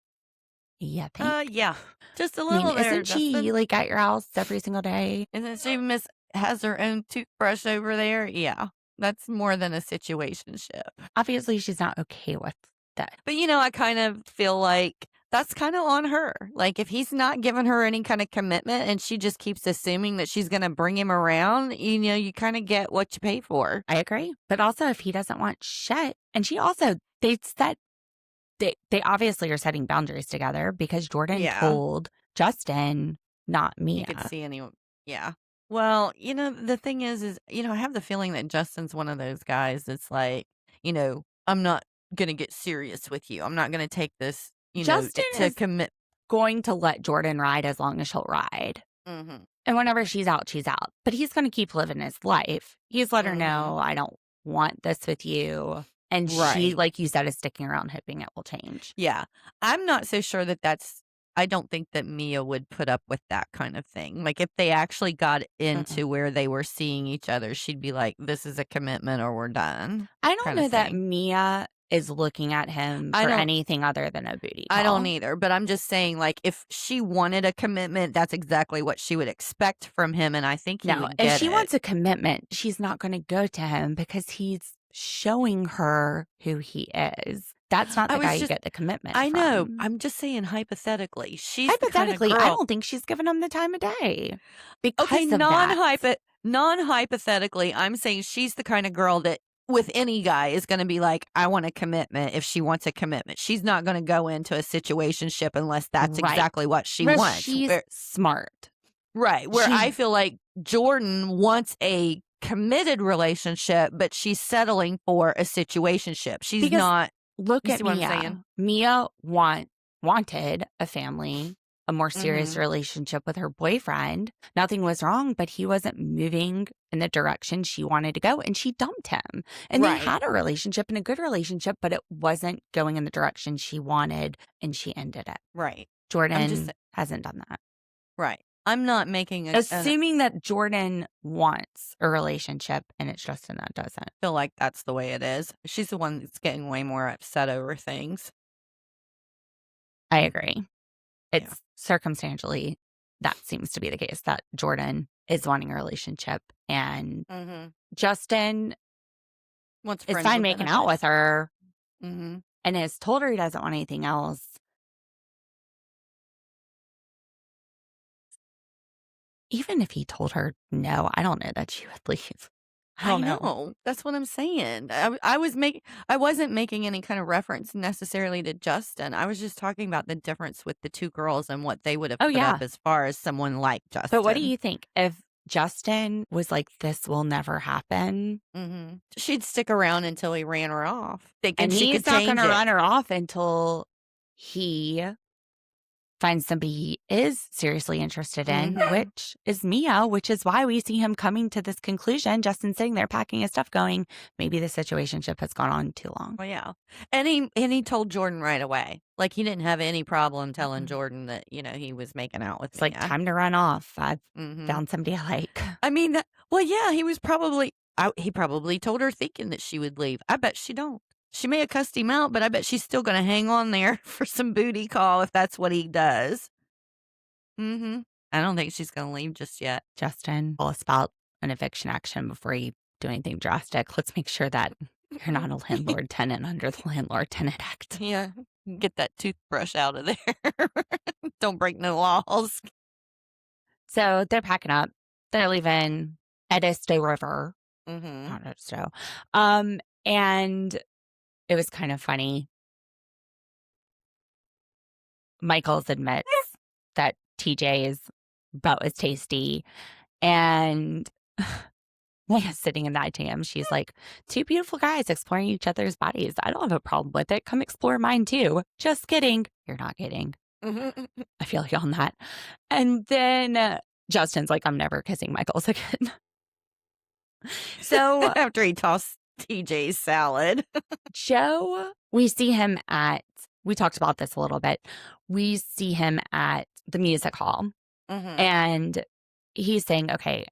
Yeah, yeah. Just a little there. Isn't she like at your house every single day? Isn't she has her own toothbrush over there? Yeah. That's more than a situationship. Obviously, she's not okay with that. But, I kind of feel like that's kind of on her. Like, if he's not giving her any kind of commitment and she just keeps assuming that she's going to bring him around, you kind of get what you pay for. I agree. But also, if he doesn't want shit, and they set they obviously are setting boundaries together because Jordan Yeah. told Justin, not He Mia. could see anyone. Yeah. Well, the thing is, I have the feeling that Justin's one of those guys that's like, I'm not going to get serious with you. I'm not going to take this, Justin to is commit. going to let Jordan ride as long as she'll ride. Mm-hmm. And whenever she's out, she's out. But he's going to keep living his life. He's let her know, I don't want this with you. And she, Right. like you said, is sticking around hoping it will change. Yeah. I'm not so sure I don't think that Mia would put up with that kind of thing. Like, if they actually got into where they were seeing each other, she'd be like, this is a commitment or we're done. I don't kinda know that thing. Mia is looking at him I for don't- anything other than a booty call. I don't either, but I'm just saying, like, if she wanted a commitment, that's exactly what she would expect from him, and I think he No, would if get she it. wants a commitment, she's not going to go to him because he's showing her who he is. That's not the guy you get the commitment I know. from. I'm just saying hypothetically. She's Hypothetically, the kind I of girl. don't think she's given him the time of day because Okay, of that. non-hypothetically, I'm saying she's the kind of girl that with any guy is going to be like, I want a commitment if she wants a commitment. She's not going to go into a situationship unless that's Right. exactly what she Where wants. she's smart. Right. Where She's- I feel like Jordan wants a committed relationship, but she's settling for a situationship. She's Because not. Look You at see what I'm Mia. saying? Mia wanted a family, a more serious relationship with her boyfriend. Nothing was wrong, but he wasn't moving in the direction she wanted to go, and she dumped him. And Right. they had a relationship and a good relationship, but it wasn't going in the direction she wanted, and she ended it. Right. Jordan hasn't done that. Right. I'm not making Assuming that Jordan wants a relationship and it's Justin that doesn't. feel like that's the way it is. She's the one that's getting way more upset over things. I agree. It's circumstantially that seems to be the case, that Jordan is wanting a relationship and Justin Wants is friends fine with making out with benefits. her Mhm. and has told her he doesn't want anything else. Even if he told her no, I don't know that she would leave. I don't know. That's what I'm saying. I wasn't making any kind of reference necessarily to Justin. I was just talking about the difference with the two girls and what they would have put up as far as someone like Justin. But what do you think if Justin was like, this will never happen? She'd stick around until he ran her off, thinking And she he's could not change going to it. run her off until he finds somebody he is seriously interested in, which is Mia, which is why we see him coming to this conclusion. Justin sitting there packing his stuff going, maybe the situationship has gone on too long. Well, yeah. And he told Jordan right away. Like, he didn't have any problem telling Jordan that, he was making out with It's like, time to run off. I've found somebody I like. I mean, well, yeah, he probably told her thinking that she would leave. I bet she don't. She may have cussed him out, but I bet she's still going to hang on there for some booty call if that's what he does. I don't think she's going to leave just yet. Justin, tell us about an eviction action before you do anything drastic. Let's make sure that you're not a landlord-tenant under the Landlord-Tenant Act. Yeah, get that toothbrush out of there. Don't break no laws. So they're packing up. They're leaving Edisto River. Not Edisto. And it was kind of funny. Michols admits that TJ's butt was tasty. And Leah's sitting in the ITM. She's like, two beautiful guys exploring each other's bodies. I don't have a problem with it. Come explore mine too. Just kidding. You're not kidding. I feel you on that. And then Justin's like, I'm never kissing Michols again. So after he tossed TJ's salad. Joe, we see him we talked about this a little bit. We see him at the music hall and he's saying, okay,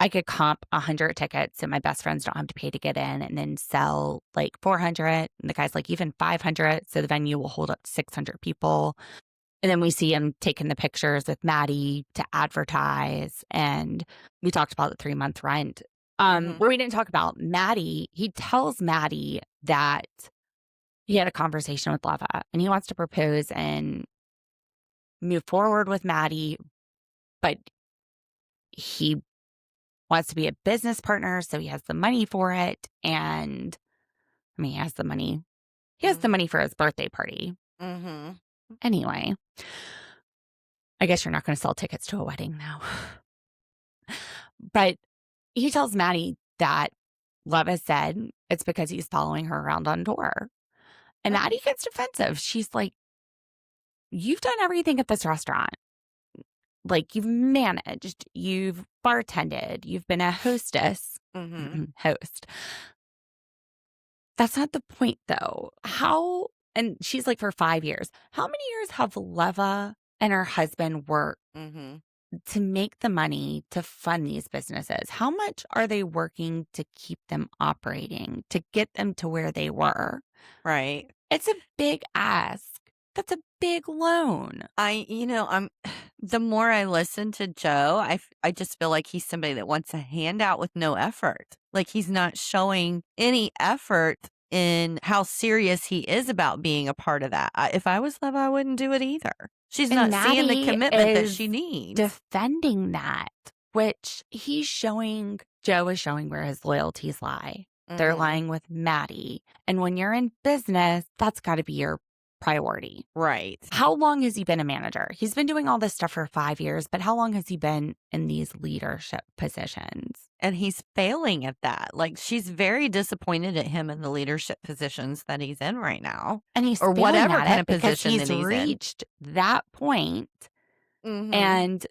I could comp 100 tickets so my best friends don't have to pay to get in and then sell like 400. And the guy's like, even 500. So the venue will hold up to 600 people. And then we see him taking the pictures with Maddie to advertise. And we talked about the 3-month rent. Where we didn't talk about Maddie, he tells Maddie that he had a conversation with Leva and he wants to propose and move forward with Maddie, but he wants to be a business partner, so he has the money for it. And he has the money. He has the money for his birthday party. Mm-hmm. Anyway, I guess you're not going to sell tickets to a wedding now. But he tells Maddie that Leva said it's because he's following her around on tour. And Maddie gets defensive. She's like, you've done everything at this restaurant. Like, you've managed, you've bartended, you've been a hostess. Host. That's not the point, though. How, and she's like, for 5 years, how many years have Leva and her husband worked to make the money to fund these businesses? How much are they working to keep them operating, to get them to where they were? Right. It's a big ask. That's a big loan. I'm the more I listen to Joe, I just feel like he's somebody that wants a handout with no effort. Like, he's not showing any effort in how serious he is about being a part of that. If I was Leva, I wouldn't do it either. She's And not seeing the Maddie commitment that is she needs. defending that, which Joe is showing where his loyalties lie. They're lying with Maddie. And when you're in business, that's got to be your priority. Right. How long has he been a manager? He's been doing all this stuff for 5 years, but how long has he been in these leadership positions? And he's failing at that. Like, she's very disappointed at him in the leadership positions that he's in right now. And he's or failing whatever at kind it of because position he's that he's reached that point, and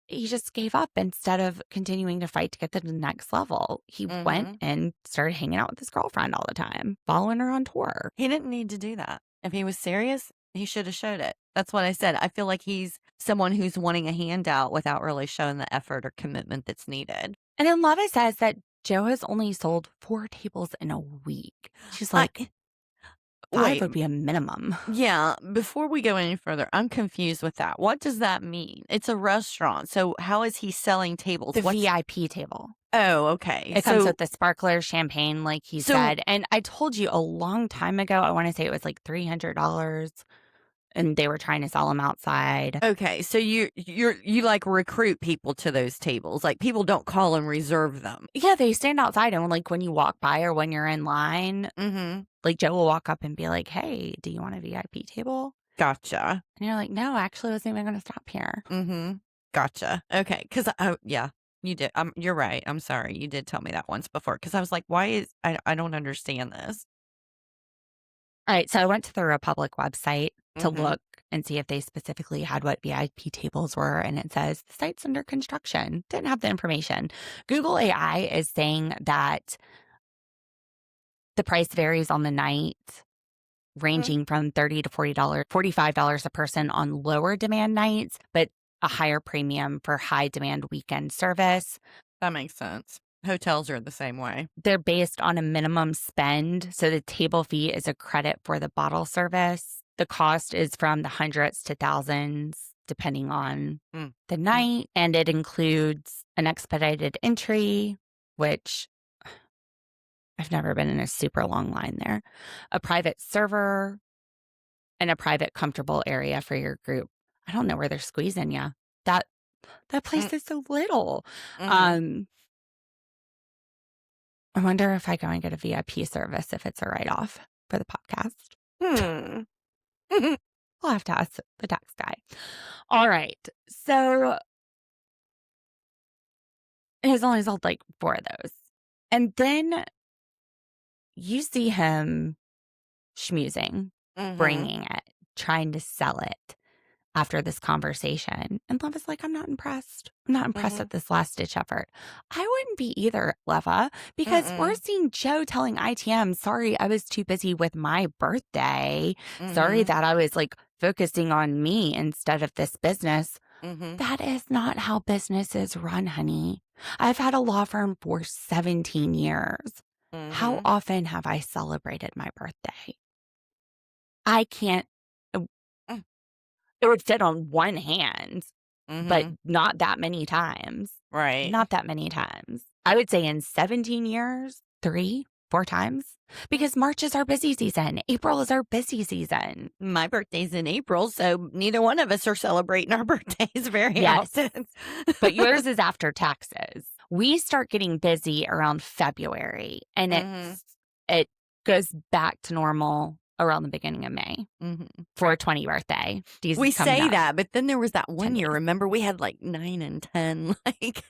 he just gave up instead of continuing to fight to get to the next level. He went and started hanging out with his girlfriend all the time, following her on tour. He didn't need to do that. If he was serious, he should have showed it. That's what I said. I feel like he's someone who's wanting a handout without really showing the effort or commitment that's needed. And then Leva says that Joe has only sold 4 tables in a week. She's like, 5 would be a minimum. Yeah. Before we go any further, I'm confused with that. What does that mean? It's a restaurant. So how is he selling tables? The VIP table. Oh, okay. It comes with the sparkler champagne, like he said. And I told you a long time ago, I want to say it was like $300, and they were trying to sell them outside. Okay, so you like recruit people to those tables. Like, people don't call and reserve them. Yeah, they stand outside, and like when you walk by or when you're in line, like Joe will walk up and be like, "Hey, do you want a VIP table?" Gotcha. And you're like, "No, actually, I wasn't even going to stop here." Gotcha. Okay, because yeah. You did. You're right. I'm sorry. You did tell me that once before, because I was like, I don't understand this. All right. So I went to the Republic website to look and see if they specifically had what VIP tables were. And it says the site's under construction. Didn't have the information. Google AI is saying that the price varies on the night, ranging from $30 to $40, $45 a person on lower demand nights, but a higher premium for high demand weekend service. That makes sense. Hotels are the same way. They're based on a minimum spend. So the table fee is a credit for the bottle service. The cost is from the hundreds to thousands, depending on the night. And it includes an expedited entry, which I've never been in a super long line there, a private server, and a private comfortable area for your group. I don't know where they're squeezing you. That place is so little. I wonder if I go and get a VIP service, if it's a write-off for the podcast. We'll have to ask the tax guy. All right. So he's only sold like 4 of those. And then you see him schmoozing, bringing it, trying to sell it after this conversation. And Leva's like, I'm not impressed. I'm not impressed with this last ditch effort. I wouldn't be either, Leva, because we're seeing Joe telling ITM, sorry, I was too busy with my birthday. Sorry that I was like focusing on me instead of this business. That is not how business is run, honey. I've had a law firm for 17 years. How often have I celebrated my birthday? I can't. It would fit on one hand, but not that many times. Right. Not that many times. I would say in 17 years, 3, 4 times. Because March is our busy season. April is our busy season. My birthday's in April, so neither one of us are celebrating our birthdays very often. But yours is after taxes. We start getting busy around February, and it goes back to normal around the beginning of May for a 20 birthday. We say that, but then there was that 10 one year. days. Remember, we had like 9 and 10. Like,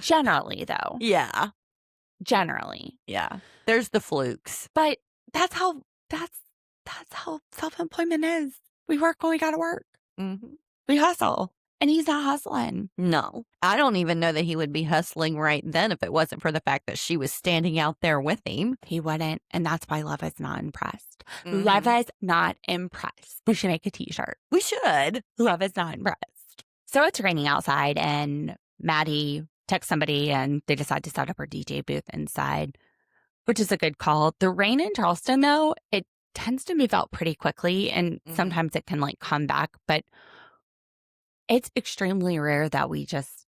Generally, though. yeah, Generally. yeah. There's the flukes. But that's how self-employment is. We work when we got to work. We hustle. And he's not hustling. No, I don't even know that he would be hustling right then if it wasn't for the fact that she was standing out there with him. He wouldn't. And that's why Leva's not impressed. Leva's not impressed. We should make a t-shirt. We should. Leva's not impressed. So it's raining outside, and Maddie texts somebody, and they decide to set up her DJ booth inside, which is a good call. The rain in Charleston, though, it tends to move out pretty quickly, and sometimes it can like come back, but it's extremely rare that we just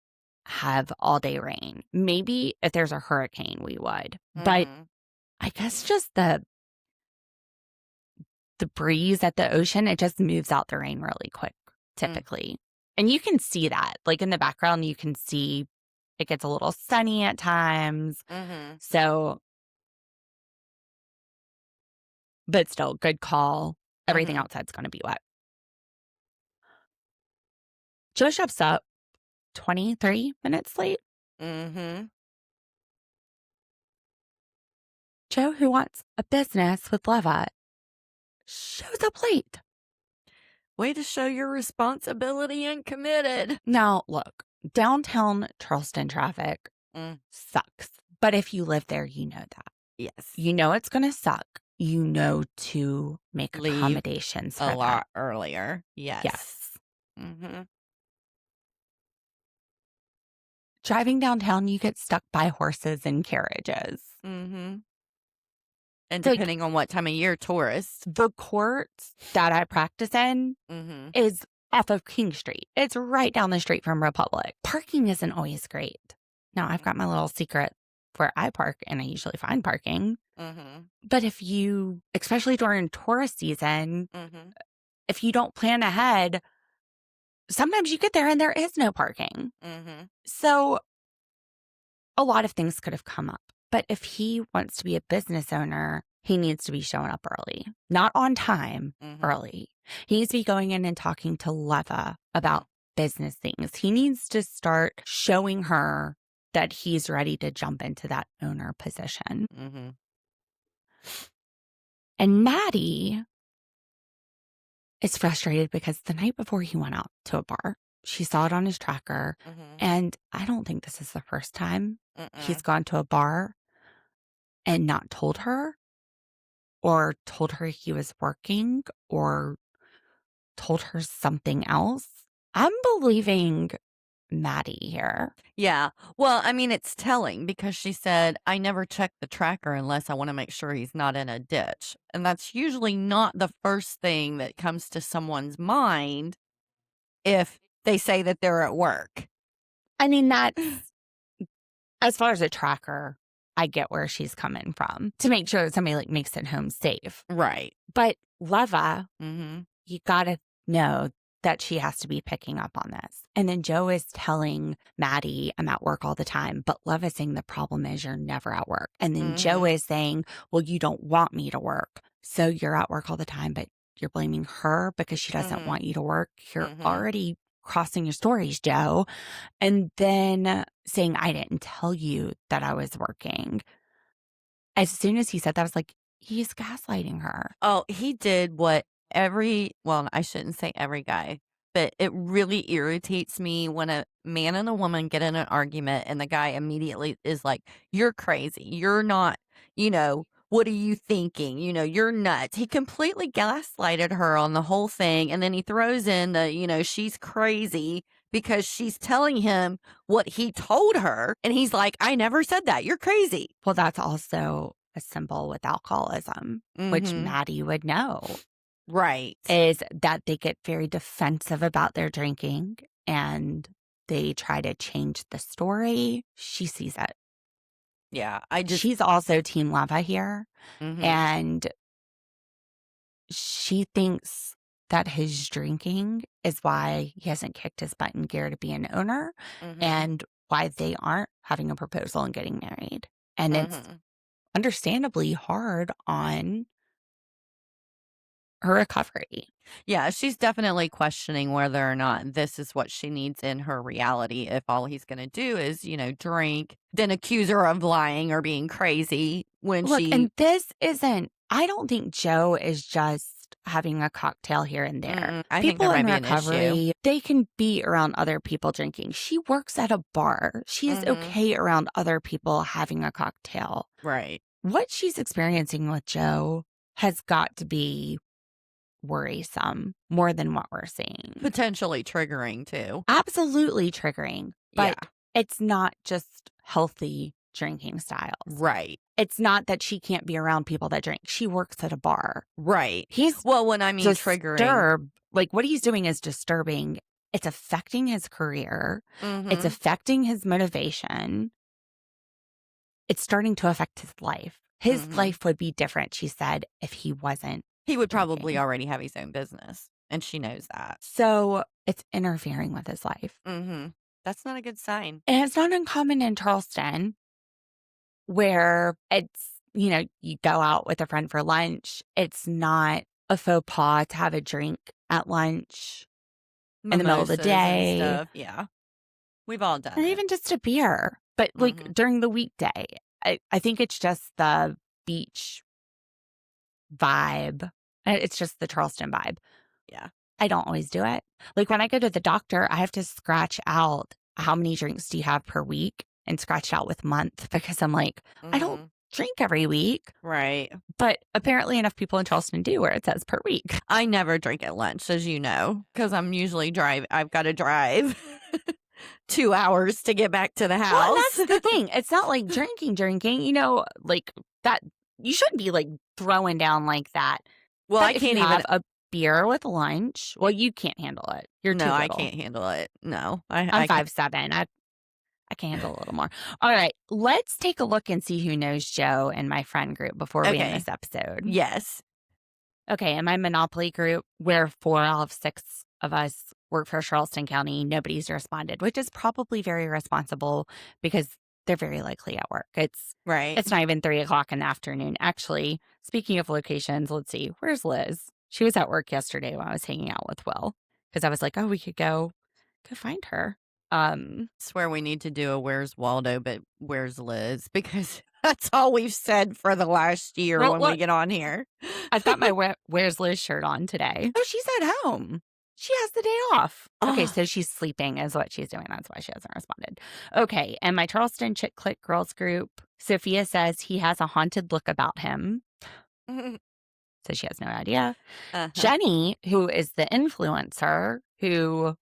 have all day rain. Maybe if there's a hurricane, we would. But I guess just the breeze at the ocean, it just moves out the rain really quick, typically. And you can see that. Like in the background, you can see it gets a little sunny at times. So, but still, good call. Everything outside's going to be wet. Joe shows up 23 minutes late. Joe, who wants a business with Leva, shows up late. Way to show your responsibility and committed. Now, look, downtown Charleston traffic sucks. But if you live there, you know that. Yes. You know it's going to suck. You know to make Leave accommodations for a lot that. earlier. Yes. Yes. Driving downtown, you get stuck by horses and carriages. And depending on what time of year, tourists. The court that I practice in is off of King Street. It's right down the street from Republic. Parking isn't always great. Now, I've got my little secret where I park, and I usually find parking. But if you, especially during tourist season, if you don't plan ahead, sometimes you get there and there is no parking. So a lot of things could have come up. But if he wants to be a business owner, he needs to be showing up early, not on time, early. He needs to be going in and talking to Leva about business things. He needs to start showing her that he's ready to jump into that owner position. And Maddie is frustrated because the night before he went out to a bar, she saw it on his tracker. And I don't think this is the first time he's gone to a bar and not told her, or told her he was working, or told her something else. I'm believing Maddie here. Yeah. Well, I mean, it's telling because she said, I never check the tracker unless I want to make sure he's not in a ditch. And that's usually not the first thing that comes to someone's mind if they say that they're at work. I mean, that's, as far as a tracker, I get where she's coming from to make sure that somebody like makes it home safe. Right. But Leva, you got to know that she has to be picking up on this. And then Joe is telling Maddie, I'm at work all the time. But Leva is saying the problem is you're never at work. And then Joe is saying, well, you don't want me to work. So you're at work all the time, but you're blaming her because she doesn't want you to work. You're already crossing your stories, Joe. And then saying, I didn't tell you that I was working. As soon as he said that, I was like, he's gaslighting her. Oh, he did what well, I shouldn't say every guy, but it really irritates me when a man and a woman get in an argument and the guy immediately is like, you're crazy. You're not, what are you thinking? You're nuts. He completely gaslighted her on the whole thing. And then he throws in the, she's crazy because she's telling him what he told her. And he's like, I never said that. You're crazy. Well, that's also a symbol with alcoholism, which Maddie would know. Right. Is that they get very defensive about their drinking and they try to change the story. She sees it. Yeah. She's also Team Leva here. And she thinks that his drinking is why he hasn't kicked his butt in gear to be an owner and why they aren't having a proposal and getting married. And it's understandably hard on her recovery. Yeah, she's definitely questioning whether or not this is what she needs in her reality. If all he's going to do is, drink, then accuse her of lying or being crazy when Look, she. and this isn't, I don't think Joe is just having a cocktail here and there. I think People there in might be an issue. recovery, they can be around other people drinking. She works at a bar. She is okay around other people having a cocktail. Right. What she's experiencing with Joe has got to be worrisome more than what we're seeing. Potentially triggering too. Absolutely triggering, but Yeah. it's not just healthy drinking styles. Right. It's not that she can't be around people that drink. She works at a bar. Right. He's Well, when I mean triggering. like what he's doing is disturbing. It's affecting his career. It's Mhm. affecting his motivation. It's starting to affect his life. His life would be different, she said, if he wasn't. He would probably drinking. already have his own business, and she knows that. So it's interfering with his life. That's not a good sign. And it's not uncommon in Charleston where it's, you go out with a friend for lunch. It's not a faux pas to have a drink at lunch in the middle of the Mimosas and day. stuff. Yeah. We've all done Or it. even just a beer. But like during the weekday, I think it's just the beach vibe. It's just the Charleston vibe. Yeah. I don't always do it. Like when I go to the doctor, I have to scratch out how many drinks do you have per week and scratch it out with month because I'm like, I don't drink every week. Right. But apparently enough people in Charleston do where it says per week. I never drink at lunch, as you know, because I'm usually I've got to drive 2 hours to get back to the house. Well, that's the thing. It's not like drinking, like that. You shouldn't be like throwing down like that. Well, but I if can't you even have a beer with lunch. Well, you can't handle it. You're too No, I little. can't handle it. No, I'm I can't. 5'7". I can handle a little more. All right, let's take a look and see who knows Joe in my friend group before we end this episode. Yes. Okay, in my Monopoly group, where 4 out of 6 of us work for Charleston County, nobody's responded, which is probably very responsible because they're very likely at work. It's not even 3 o'clock in the afternoon. Actually, speaking of locations, let's see. Where's Liz? She was at work yesterday when I was hanging out with Will because I was like, oh, we could go find her. Swear we need to do a Where's Waldo, but Where's Liz? Because that's all we've said for the last year we get on here. I've got my Where's Liz shirt on today. Oh, she's at home. She has the day off. Okay, so she's sleeping is what she's doing. That's why she hasn't responded. Okay, and my Charleston Chick Click Girls group, Sophia says he has a haunted look about him. So she has no idea. Jenny, who is the influencer who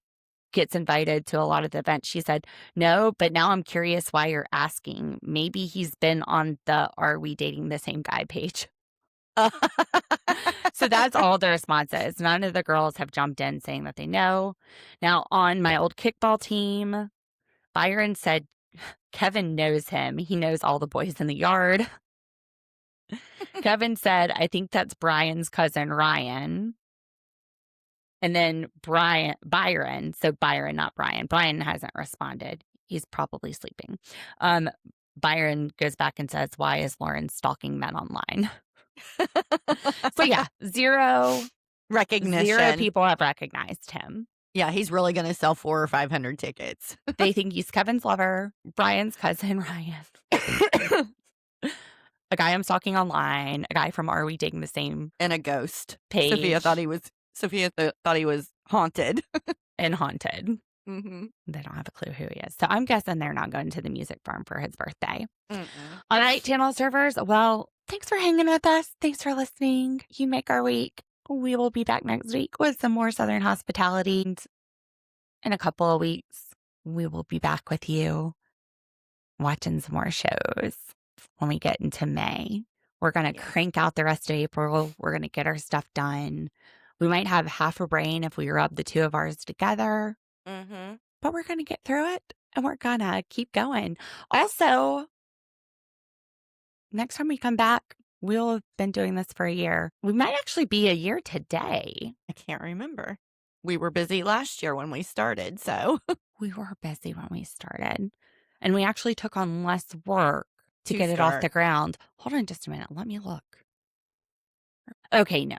gets invited to a lot of the events, she said, no, but now I'm curious why you're asking. Maybe he's been on the Are We Dating the Same Guy page. So that's all the responses. None of the girls have jumped in saying that they know. Now, on my old kickball team, Byron said Kevin knows him. He knows all the boys in the yard. Kevin said, I think that's Brian's cousin, Ryan. And then Byron, so Byron, not Brian. Brian hasn't responded. He's probably sleeping. Byron goes back and says, why is Lauren stalking men online? So yeah, zero recognition. 0 people have recognized him. Yeah, he's really going to sell 400 or 500 tickets. They think he's Kevin's lover, Brian's cousin, Ryan. A guy I'm stalking online, a guy from Are We Dating the Same and a ghost page. Sophia thought he was haunted. And haunted. They don't have a clue who he is. So I'm guessing they're not going to the music farm for his birthday. All right, channel servers. Well, thanks for hanging with us. Thanks for listening. You make our week. We will be back next week with some more Southern hospitality. In a couple of weeks, we will be back with you watching some more shows when we get into May. We're going to crank out the rest of April. We're going to get our stuff done. We might have half a brain if we rub the 2 of ours together. But we're going to get through it and we're going to keep going. Also, next time we come back, we'll have been doing this for a year. We might actually be a year today. I can't remember. We were busy last year when we started, so. We were busy when we started. And we actually took on less work to get it off the ground. Hold on just a minute. Let me look. Okay, no.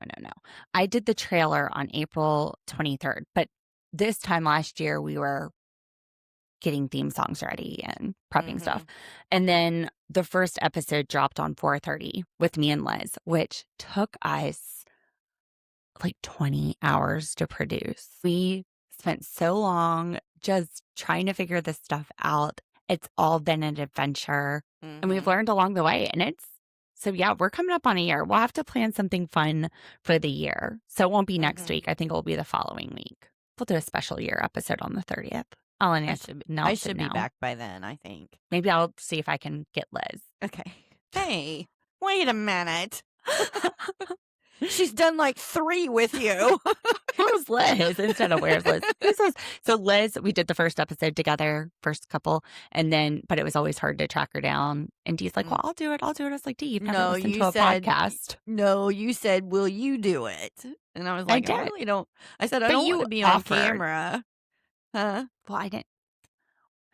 I did the trailer on April 23rd, but this time last year we were getting theme songs ready and prepping stuff. And then the first episode dropped on 4:30 with me and Liz, which took us like 20 hours to produce. We spent so long just trying to figure this stuff out. It's all been an adventure and we've learned along the way. And we're coming up on a year. We'll have to plan something fun for the year. So it won't be next week. I think it will be the following week. We'll do a special year episode on the 30th. I should be back by then, I think. Maybe I'll see if I can get Liz. Okay. Hey, wait a minute. She's done like 3 with you. Who's Liz instead of where's Liz? So Liz, we did the first episode together, first couple, but it was always hard to track her down. And Dee's like, well, I'll do it. I was like, Dee, you've never listened to a podcast. No, you said, will you do it? And I was like, I really don't. I said, I don't want to be on camera. Huh? Well, I didn't.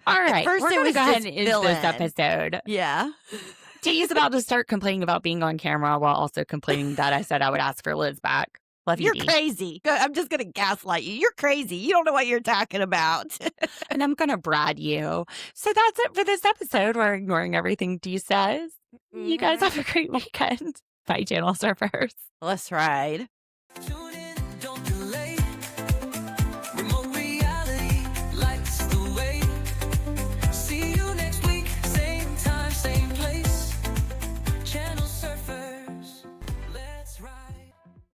All right. First, we're going to go ahead and end this episode. Yeah. Dee's about to start complaining about being on camera while also complaining that I said I would ask for Liz back. Love you, You're Dee. crazy. I'm just going to gaslight you. You're crazy. You don't know what you're talking about. And I'm going to brad you. So that's it for this episode. We're ignoring everything Dee says. You guys have a great weekend. Bye, Channel Surfers. Let's ride.